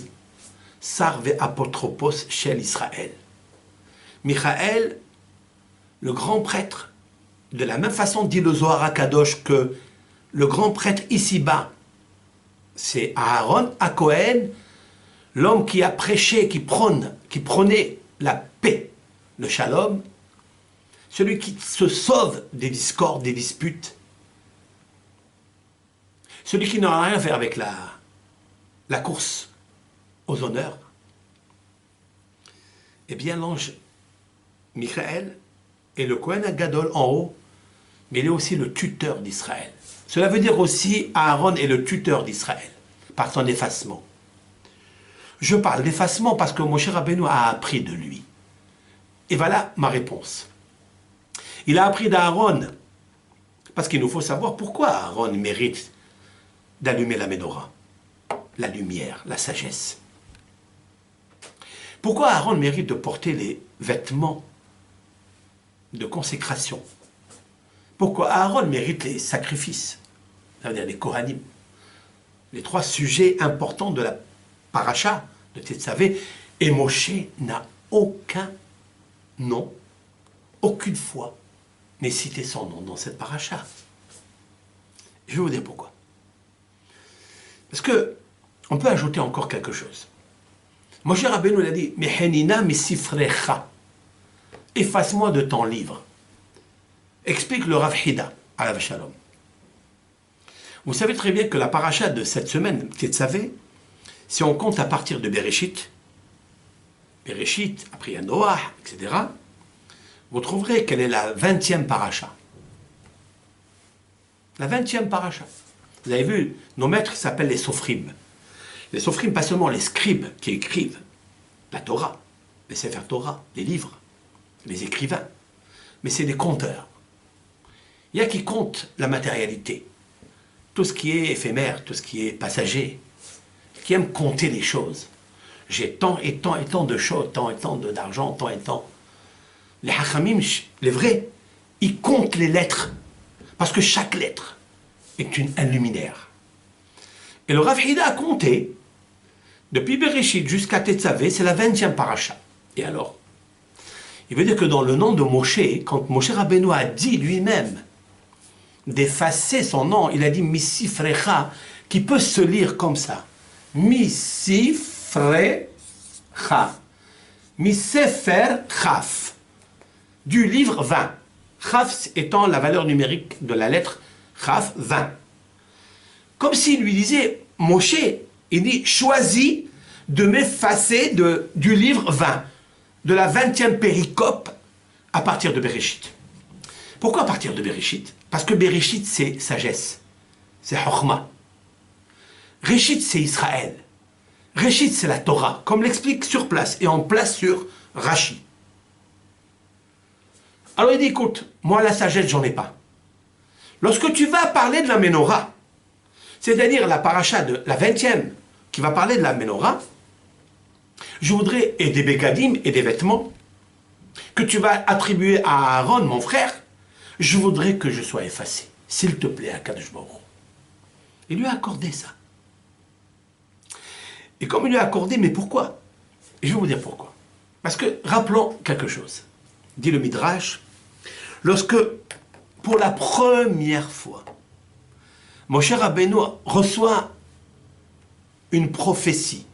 Sarve Apotropos, Shel Israël. Michael, le grand prêtre, de la même façon dit le Zohar HaKadosh que le grand prêtre ici-bas, c'est Aaron à Cohen, l'homme qui a prêché, qui prônait la paix, le shalom, celui qui se sauve des discordes, des disputes, celui qui n'aura rien à faire avec la course aux honneurs. Eh bien, l'ange Michael est le Kohen Gadol en haut, mais il est aussi le tuteur d'Israël. Cela veut dire aussi Aaron est le tuteur d'Israël, par son effacement. Je parle d'effacement parce que Moshe Rabbeinu a appris de lui. Et voilà ma réponse. Il a appris d'Aaron, parce qu'il nous faut savoir pourquoi Aaron mérite d'allumer la menorah, la lumière, la sagesse. Pourquoi Aaron mérite de porter les vêtements de consécration? Pourquoi Aaron mérite les sacrifices, ça veut dire les Kohanim, les 3 sujets importants de la paracha de Tetzavé, et Moshe n'a aucun nom, aucune fois n'est cité son nom dans cette paracha. Je vais vous dire pourquoi. Parce que on peut ajouter encore quelque chose. Moshe Rabbeinu l'a dit, Mehenina misifrecha, efface-moi de ton livre. Explique le Rav Hida, alav shalom. Vous savez très bien que la paracha de cette semaine, Tetzavé, si on compte à partir de Bereshit, après il y a Noah, etc., vous trouverez quelle est la 20e paracha. La 20e paracha. Vous avez vu, nos maîtres s'appellent les Sofrim. Les Sofrim, pas seulement les scribes qui écrivent la Torah, les Sefer Torah, les livres, les écrivains, mais c'est des conteurs. Il y a qui comptent la matérialité, tout ce qui est éphémère, tout ce qui est passager, qui aiment compter les choses. J'ai tant et tant et tant de choses, tant et tant d'argent, tant et tant. Les Hachamim, les vrais, ils comptent les lettres, parce que chaque lettre est un luminaire. Et le Rav Hida a compté, depuis Bereshit jusqu'à Tetzavé, c'est la 20e paracha. Et alors, il veut dire que dans le nom de Moshe, quand Moshe Rabbeinu a dit lui-même d'effacer son nom, il a dit Misifrecha, qui peut se lire comme ça. Misifrecha. Misefer Chaf. Du livre 20. Chaf étant la valeur numérique de la lettre Chaf 20. Comme s'il lui disait, Moshe, il dit, choisis de m'effacer du livre 20, de la 20e péricope à partir de Bereshit. Pourquoi à partir de Bereshit? Parce que Bereshit, c'est sagesse, c'est Chokhmah. Réchit, c'est Israël. Réchit, c'est la Torah, comme l'explique sur place, et en place sur Rashi. Alors il dit, écoute, moi la sagesse, j'en ai pas. Lorsque tu vas parler de la Ménorah, c'est-à-dire la paracha de la 20e, qui va parler de la Ménorah, je voudrais, et des bégadim et des vêtements, que tu vas attribuer à Aaron, mon frère, je voudrais que je sois effacé. S'il te plaît, Akadosh Baruch Hu. Il lui a accordé ça. Et comme il lui a accordé, mais pourquoi? Et je vais vous dire pourquoi. Parce que, rappelons quelque chose. Dit le Midrash, lorsque, pour la première fois, Moshe Rabbeinu reçoit une prophétie.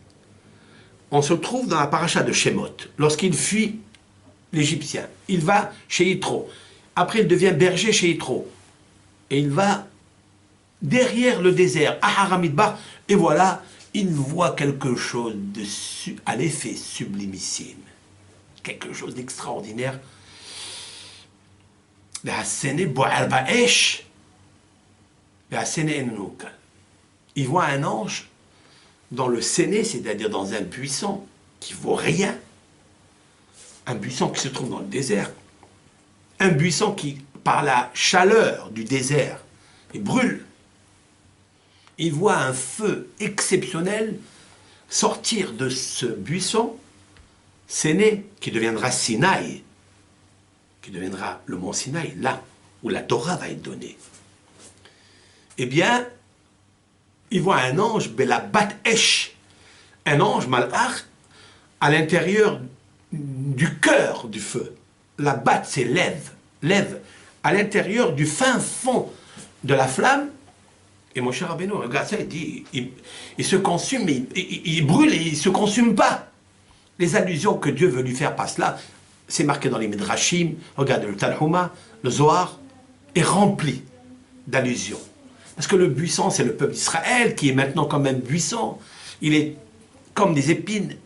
On se trouve dans la paracha de Shemot, lorsqu'il fuit l'Égyptien. Il va chez Yitro. Après, il devient berger chez Yitro. Et il va derrière le désert, à Haramidbar, et voilà, il voit quelque chose à l'effet sublimissime. Quelque chose d'extraordinaire. Il voit un ange dans le séné, c'est-à-dire dans un buisson qui vaut rien. Un buisson qui se trouve dans le désert. Un buisson qui, par la chaleur du désert, il brûle. Il voit un feu exceptionnel sortir de ce buisson séné qui deviendra Sinaï, qui deviendra le mont Sinaï, là où la Torah va être donnée. Eh bien, il voit un ange, Bela Bat Esh, un ange malach, à l'intérieur du cœur du feu. La batte, c'est lève, à l'intérieur du fin fond de la flamme, Et mon cher Rabbeinu, regarde ça, il dit, il se consume, mais il brûle et il ne se consume pas. Les allusions que Dieu veut lui faire par cela, c'est marqué dans les Midrashim, regarde le Tanhuma, le Zohar, est rempli d'allusions. Parce que le buisson, c'est le peuple d'Israël qui est maintenant comme un buisson. Il est comme des épines.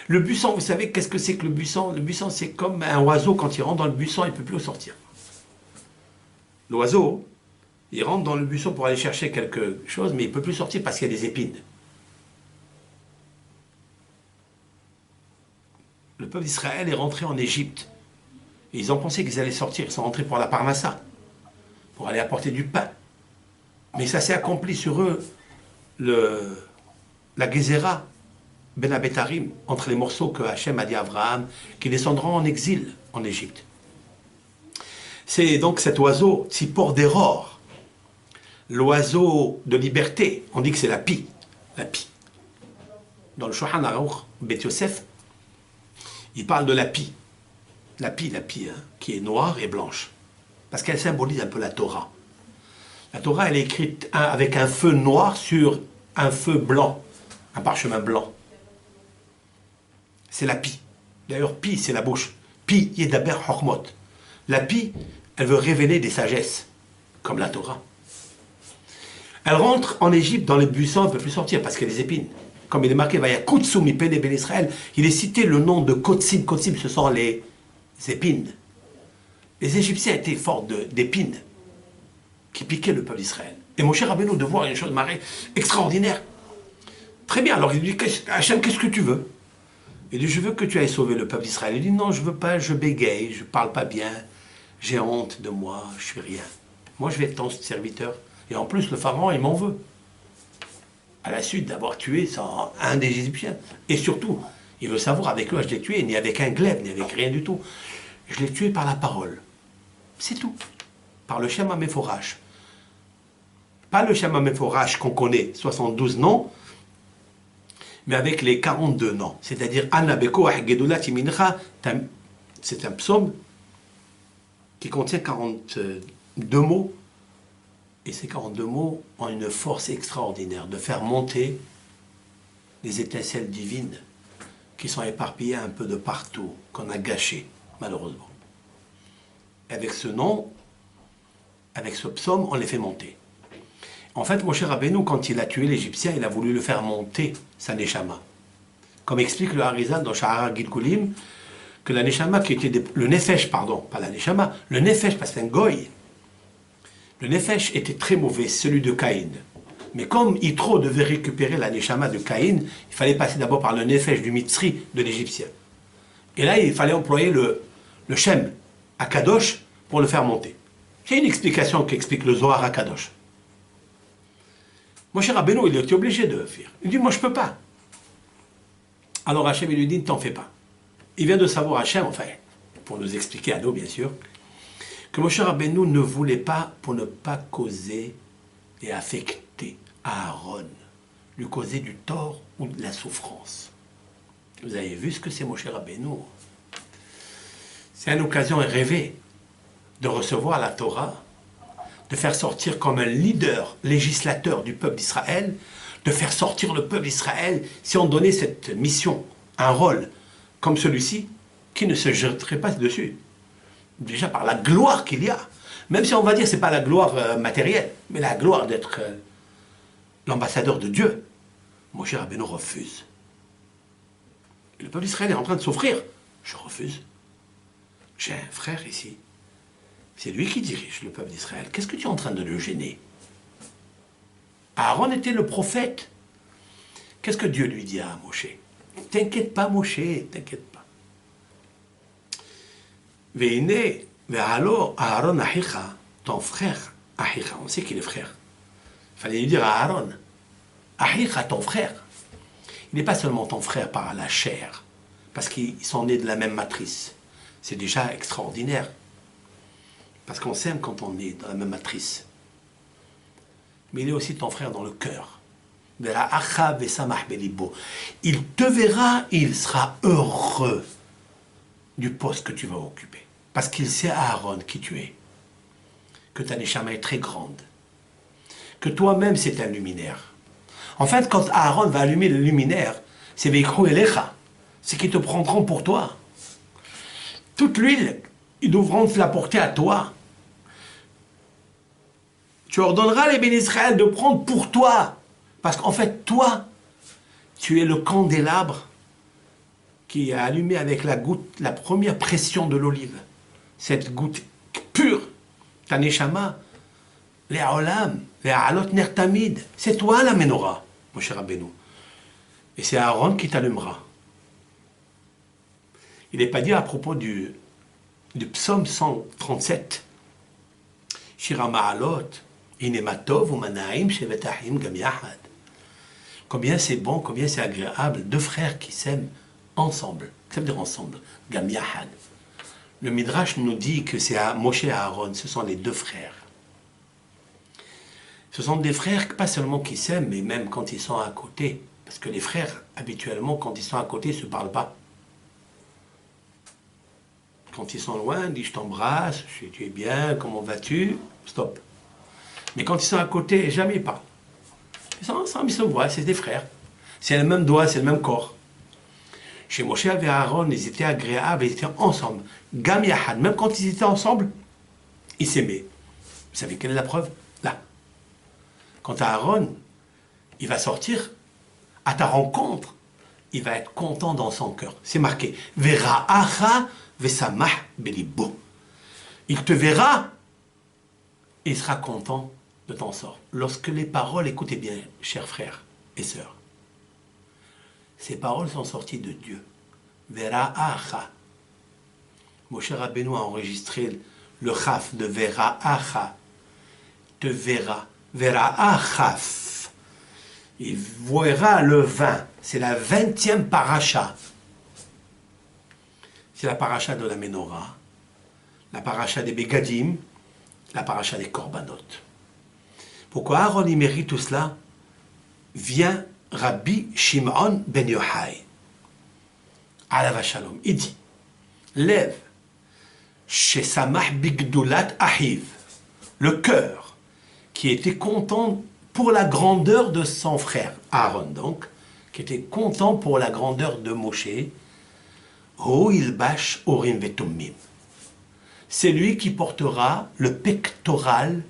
Le buisson, vous savez, qu'est-ce que c'est que le buisson? Le buisson, c'est comme un oiseau, quand il rentre dans le buisson, il ne peut plus sortir. L'oiseau, il rentre dans le buisson pour aller chercher quelque chose, mais il ne peut plus sortir parce qu'il y a des épines. Le peuple d'Israël est rentré en Égypte. Et ils ont pensé qu'ils allaient sortir. Ils sont rentrés pour la parnassa, pour aller apporter du pain. Mais ça s'est accompli sur eux, la Gézéra, Ben Abetarim, entre les morceaux que Hachem a dit à Abraham, qui descendront en exil en Égypte. C'est donc cet oiseau, Tzipor d'Eror, l'oiseau de liberté. On dit que c'est la pie. La pie. Dans le Shulchan Aruch, Bet Yosef, il parle de la pie. La pie, hein, qui est noire et blanche. Parce qu'elle symbolise un peu la Torah. La Torah, elle est écrite avec un feu noir sur un feu blanc, un parchemin blanc. C'est la pie. D'ailleurs, pie, c'est la bouche. Pie, yedaber chokmot. La pie, elle veut révéler des sagesses, comme la Torah. Elle rentre en Égypte dans les buissons, elle ne peut plus sortir parce qu'il y a des épines. Comme il est marqué, Vaya Kutsum ipene ben Israël, il est cité le nom de Kotsim. Kotsim, ce sont les épines. Les Égyptiens étaient forts d'épines qui piquaient le peuple d'Israël. Et mon cher Rabbeinu, de voir une chose marée extraordinaire. Très bien, alors il dit, Hachem, qu'est-ce que tu veux? Il dit, je veux que tu ailles sauver le peuple d'Israël. Il dit, non, je ne veux pas, je bégaye, je ne parle pas bien, j'ai honte de moi, je suis rien. Moi, je vais être ton serviteur. Et en plus, le pharaon, il m'en veut. À la suite d'avoir tué un des Égyptiens. Et surtout, il veut savoir avec quoi je l'ai tué, ni avec un glaive, ni avec rien du tout. Je l'ai tué par la parole. C'est tout. Par le Shem HaMeforash. Pas le Shem HaMeforash qu'on connaît, 72 noms, mais avec les 42 noms. C'est-à-dire, Anabeko Gedulat Yimincha, c'est un psaume qui contient 42 mots. Et ces 42 mots ont une force extraordinaire de faire monter les étincelles divines qui sont éparpillées un peu de partout, qu'on a gâchées, malheureusement. Avec ce nom, avec ce psaume, on les fait monter. En fait, mon cher Rabbeinu, quand il a tué l'Égyptien, il a voulu le faire monter, sa Neshama. Comme explique le Harizal dans Shahara Gilkulim, que la Neshama qui était... le Nefesh, pardon, pas la Neshama, le Nefesh, parce que c'est un goy. Le Nefesh était très mauvais, celui de Caïn. Mais comme Yitro devait récupérer la Neshama de Caïn, il fallait passer d'abord par le Nefesh du Mitzri, de l'Égyptien. Et là, il fallait employer le Shem, à Kadosh, pour le faire monter. C'est une explication qu'explique le Zohar à Kadosh. Mon cher Rabbeinu, il était obligé de le faire. Il dit, moi je ne peux pas. Alors Hachem, il lui dit, ne t'en fais pas. Il vient de savoir Hachem, enfin, pour nous expliquer à nous, bien sûr, que mon cher Rabbeinu ne voulait pas, pour ne pas causer et affecter Aaron, lui causer du tort ou de la souffrance. Vous avez vu ce que c'est, mon cher Rabbeinu? C'est une occasion rêvée de recevoir la Torah, de faire sortir comme un leader, législateur du peuple d'Israël, de faire sortir le peuple d'Israël, si on donnait cette mission, un rôle comme celui-ci, qui ne se jetterait pas dessus. Déjà par la gloire qu'il y a. Même si on va dire que ce n'est pas la gloire matérielle, mais la gloire d'être l'ambassadeur de Dieu. Mon cher Rabbeinu refuse. Et le peuple d'Israël est en train de souffrir. Je refuse. J'ai un frère ici. C'est lui qui dirige le peuple d'Israël. Qu'est-ce que tu es en train de le gêner? Aaron était le prophète. Qu'est-ce que Dieu lui dit à Moshe? T'inquiète pas, Moshe, t'inquiète pas. Veine, ve'alo, Aaron ahicha, ton frère, ahicha, on sait qu'il est frère. Il fallait lui dire à Aaron, ahicha, ton frère. Il n'est pas seulement ton frère par la chair, parce qu'ils sont nés de la même matrice. C'est déjà extraordinaire. Parce qu'on s'aime quand on est dans la même matrice. Mais il est aussi ton frère dans le cœur. Il te verra et il sera heureux du poste que tu vas occuper. Parce qu'il sait, Aaron, qui tu es. Que ta neshama est très grande. que toi-même c'est un luminaire. En fait, quand Aaron va allumer le luminaire, c'est Veikhu Elecha, c'est qu'ils te prendront pour toi. Toute l'huile, ils devront te la porter à toi. Tu ordonneras les bénis Israël de prendre pour toi. Parce qu'en fait, toi, tu es le candélabre qui est allumé avec la goutte, la première pression de l'olive. Cette goutte pure, ta neshama, les olam, les alot ner tamid. C'est toi la menorah, mon cher Rabbeinu. Et c'est Aaron qui t'allumera. Il n'est pas dit à propos du psaume 137. Shira ma'alot, inematov ou manaim shevetahim gam yahad. Combien c'est bon, combien c'est agréable, deux frères qui s'aiment ensemble. Ça veut dire ensemble, gam yahad. Le Midrash nous dit que c'est Moshe et Aaron, ce sont les deux frères. Ce sont des frères pas seulement qui s'aiment, mais même quand ils sont à côté. Parce que les frères, habituellement, quand ils sont à côté, ils ne se parlent pas. Quand ils sont loin, ils disent je t'embrasse, tu es bien, comment vas-tu? Stop. Mais quand ils sont à côté, jamais ils parlent. Ils sont ensemble, ils se voient, c'est des frères. C'est le même doigt, c'est le même corps. Chez Moshe et Aaron, ils étaient agréables, ils étaient ensemble. Gam Yahad, même quand ils étaient ensemble, ils s'aimaient. Vous savez quelle est la preuve? Là. Quand Aaron, il va sortir à ta rencontre, il va être content dans son cœur. C'est marqué. Vera'acha vesamah belibo. Il te verra et il sera content de ton sort. Lorsque les paroles, écoutez bien, chers frères et sœurs, ces paroles sont sorties de Dieu. Vera'acha. Moshe Rabbeinu a enregistré le chaf de Vera'acha. Te verra. Vera'achaf. Il verra le vin. C'est la 20e paracha. C'est la paracha de la Ménorah, la paracha des Begadim, la paracha des Korbanot. Pourquoi Aaron y mérite tout cela? Vient Rabbi Shimon ben Yochai, Alav Shalom. Il dit, lève, chez Samach Bigdulat Ahiv, le cœur qui était content pour la grandeur de son frère, Aaron donc, qui était content pour la grandeur de Moshe, Ho ilbash orim vetumim. C'est lui qui portera le pectoral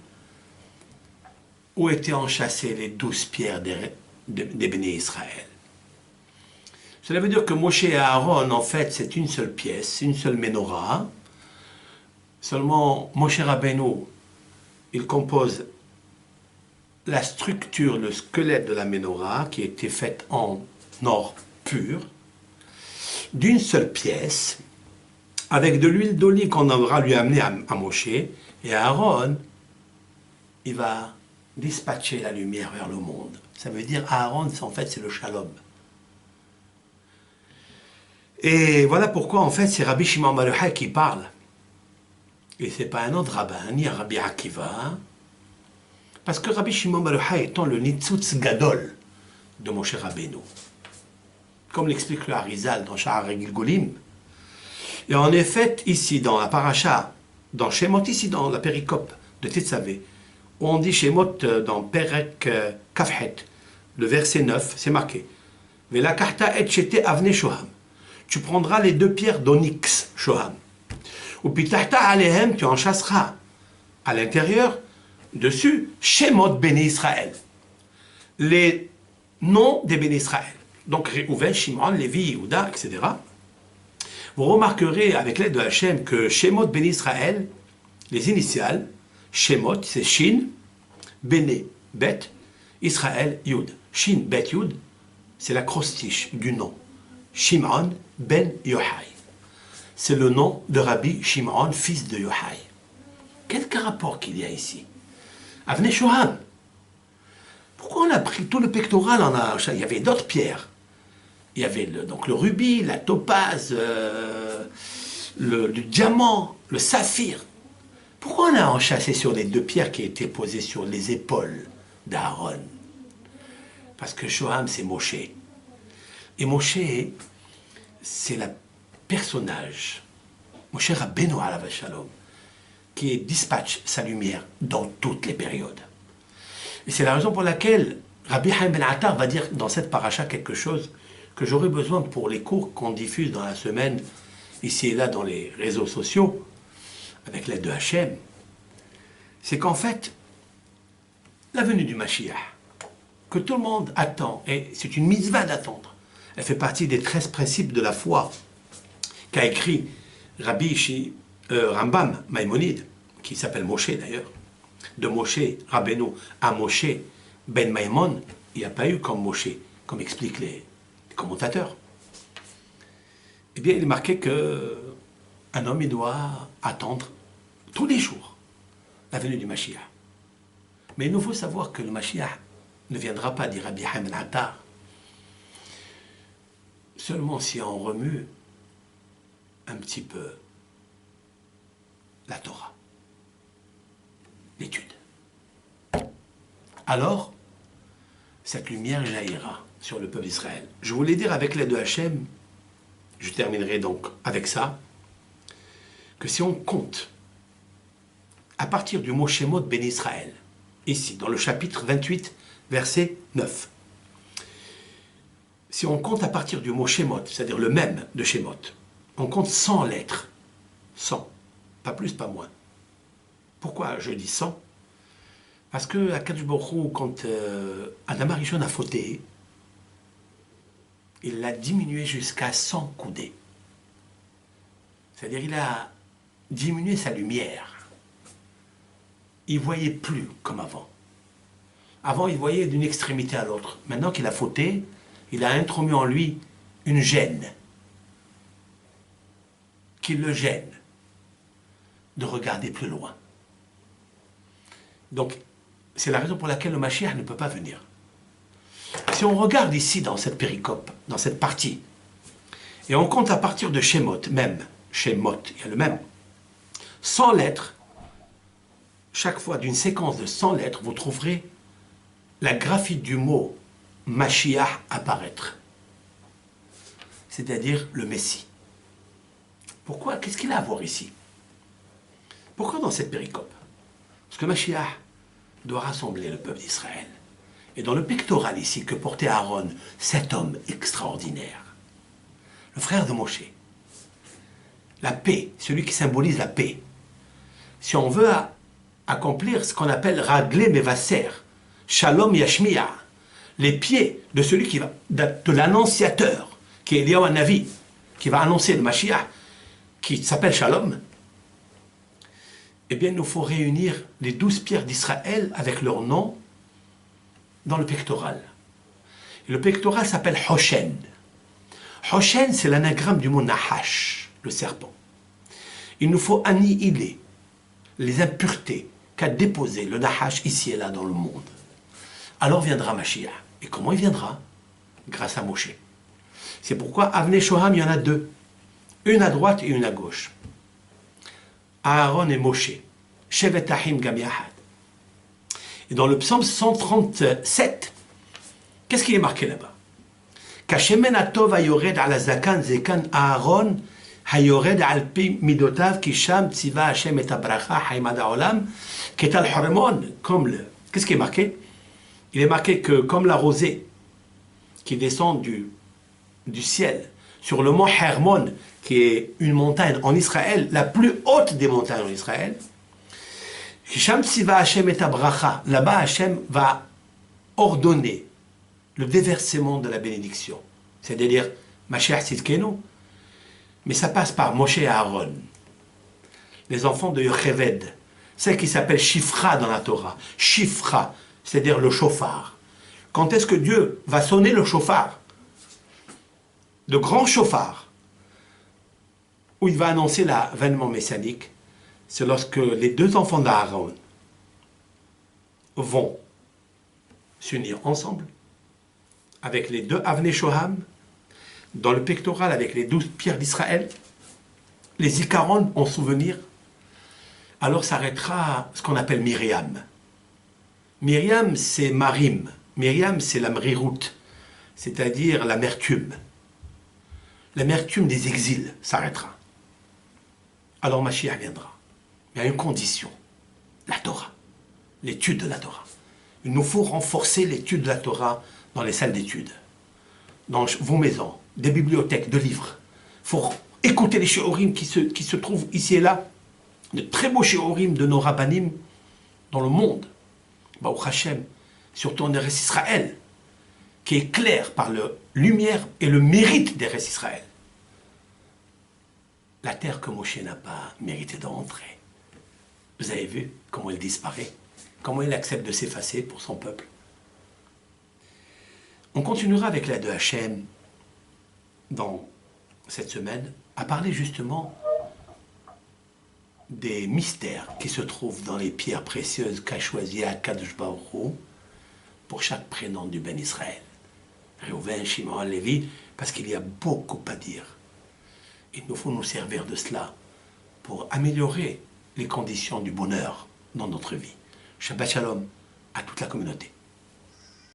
où étaient enchâssées les 12 pierres des bénis Israël. Cela veut dire que Moshe et Aaron, en fait, c'est une seule pièce, une seule menorah. Seulement, Moshe Rabbeinu, il compose la structure, le squelette de la menorah, qui a été faite en or pur, d'une seule pièce, avec de l'huile d'olive qu'on aura lui amener à Moshe, et Aaron, il va dispatcher la lumière vers le monde. Ça veut dire Aaron, en fait, c'est le shalom. Et voilà pourquoi, en fait, c'est Rabbi Shimon bar Yochai qui parle. Et ce n'est pas un autre rabbin, ni Rabbi Akiva, parce que Rabbi Shimon bar Yochai étant le Nitzutz Gadol de Moshe Rabbeinu, comme l'explique le Harizal dans Sha'ar Gilgulim. Et en effet, ici, dans la paracha, dans Shemot, ici, dans la péricope de Tetzavé, où on dit Shemot dans Perek Kafhet, le verset 9, c'est marqué « Velakarta et chete avne shoham » Tu prendras les deux pierres d'onyx, shoham. Ou pitahta alehem, tu en chasseras à l'intérieur, dessus, Shemot béni Israël. Les noms des béni Israël. Donc, Réhouven, Shimon, Lévi, Yehuda, etc. Vous remarquerez avec l'aide de Hachem que Shemot béni Israël, les initiales, Shemot, c'est Shin, Béné, Bet, Israël, Yud. Shin, Bet, Yud, c'est l'acrostiche du nom. Shimon ben Yochai. C'est le nom de Rabbi Shimon, fils de Yochai. Quel rapport qu'il y a ici? Avnei Shoham. Pourquoi on a pris tout le pectoral il y avait d'autres pierres. Il y avait donc le rubis, la topaze, le diamant, le saphir. Pourquoi on a enchâssé sur les deux pierres qui étaient posées sur les épaules d'Aaron? Parce que Shoham, c'est Moshe. Et Moshe, c'est le personnage, Moshe Rabbeinu alav shalom, qui dispatche sa lumière dans toutes les périodes. Et c'est la raison pour laquelle Rabbi Haim Ben Attar va dire dans cette paracha quelque chose que j'aurai besoin pour les cours qu'on diffuse dans la semaine, ici et là dans les réseaux sociaux, avec l'aide de Hachem. C'est qu'en fait, la venue du Mashiach, que tout le monde attend, et c'est une mitzvah d'attendre, elle fait partie des 13 principes de la foi qu'a écrit Rambam Maïmonide, qui s'appelle Moshe d'ailleurs. De Moshe Rabbeinu à Moshe Ben Maïmon, il n'y a pas eu comme Moshe, comme expliquent les commentateurs. Eh bien, il est marqué qu'un homme, il doit attendre tous les jours la venue du Mashiach. Mais il nous faut savoir que le Mashiach ne viendra pas, dit Rabbi Haim Ben Attar, seulement si on remue un petit peu la Torah, l'étude. Alors, cette lumière jaillira sur le peuple d'Israël. Je voulais dire avec l'aide de Hachem, je terminerai donc avec ça, que si on compte à partir du mot Shemot Ben Israël, ici, dans le chapitre 28, verset 9, si on compte à partir du mot Shemot, c'est-à-dire le même de Shemot, on compte 100 lettres. 100. Pas plus, pas moins. Pourquoi je dis 100? Parce que à Kadosh Baruch Hu, quand Adam Arishon a fauté, il l'a diminué jusqu'à 100 coudées. C'est-à-dire il a diminué sa lumière. Il ne voyait plus comme avant. Avant, il voyait d'une extrémité à l'autre. Maintenant qu'il a fauté, il a introduit en lui une gêne qui le gêne de regarder plus loin. Donc, c'est la raison pour laquelle le Mashiach ne peut pas venir. Si on regarde ici dans cette péricope, dans cette partie, et on compte à partir de Shemot, même, Shemot, il y a le même, 100 lettres, chaque fois d'une séquence de 100 lettres, vous trouverez la graphie du mot Mashiach apparaître. C'est-à-dire le Messie. Pourquoi? Qu'est-ce qu'il a à voir ici? Pourquoi dans cette péricope? Parce que Mashiach doit rassembler le peuple d'Israël. Et dans le pectoral ici que portait Aaron, cet homme extraordinaire, le frère de Moshe, la paix, celui qui symbolise la paix. Si on veut accomplir ce qu'on appelle Raglé Mevaser, Shalom Yashmiya, les pieds de celui qui va, de l'annonciateur, qui est Eliyahu Hanavi, qui va annoncer le Mashiach, qui s'appelle Shalom, eh bien, il nous faut réunir les 12 pierres d'Israël avec leur nom dans le pectoral. Et le pectoral s'appelle Hoshen. Hoshen, c'est l'anagramme du mot Nahash, le serpent. Il nous faut annihiler les impuretés qu'a déposées le Nahash ici et là dans le monde. Alors viendra Mashiach. Et comment il viendra? Grâce à Moshe. C'est pourquoi Avnei Shoham, il y en a deux. Une à droite et une à gauche. Aaron et Moshe. Shevet Ahim Gam Yahad. Et dans le psaume 137, qu'est-ce qui est marqué là-bas? Kashemen atov hayored al zakan zekan Aaron hayored al pi midotav kisham tziva Hashem et abracha haimad haolam ketal hormon. Comme le... Qu'est-ce qui est marqué? Il est marqué que comme la rosée qui descend du ciel sur le mont Hermon, qui est une montagne en Israël, la plus haute des montagnes en Israël, là-bas Hashem va ordonner le déversement de la bénédiction. C'est-à-dire, Mashiach Tzidkenu, mais ça passe par Moshe et Aaron, les enfants de Yocheved, celle qui s'appelle Shifra dans la Torah. Shifra, c'est-à-dire le chauffard. Quand est-ce que Dieu va sonner le chauffard? Le grand chauffard, où il va annoncer l'avènement messianique, c'est lorsque les deux enfants d'Aaron vont s'unir ensemble, avec les deux Avnei Shoham, dans le pectoral avec les 12 pierres d'Israël, les Ikaron en souvenir, alors s'arrêtera ce qu'on appelle Myriam. Myriam, c'est Marim. Myriam, c'est la mriroute, c'est-à-dire l'amertume. L'amertume des exils s'arrêtera. Alors Mashiach viendra. Il y a une condition, la Torah, l'étude de la Torah. Il nous faut renforcer l'étude de la Torah dans les salles d'études, dans vos maisons, des bibliothèques, de livres. Il faut écouter les shiurim qui se trouvent ici et là, de très beaux shiurim de nos rabbanim dans le monde. Baruch Hashem, surtout en Eretz Israël, qui est clair par la lumière et le mérite d'Eretz Israël. La terre que Moshe n'a pas mérité d'entrer. Vous avez vu comment il disparaît, comment il accepte de s'effacer pour son peuple. On continuera avec l'aide de Hachem dans cette semaine à parler justement des mystères qui se trouvent dans les pierres précieuses qu'a choisi Akadosh Baruch Hu pour chaque prénom du Ben Israël. Reuven, Shimon, Lévi, parce qu'il y a beaucoup à dire. Il nous faut nous servir de cela pour améliorer les conditions du bonheur dans notre vie. Shabbat Shalom à toute la communauté.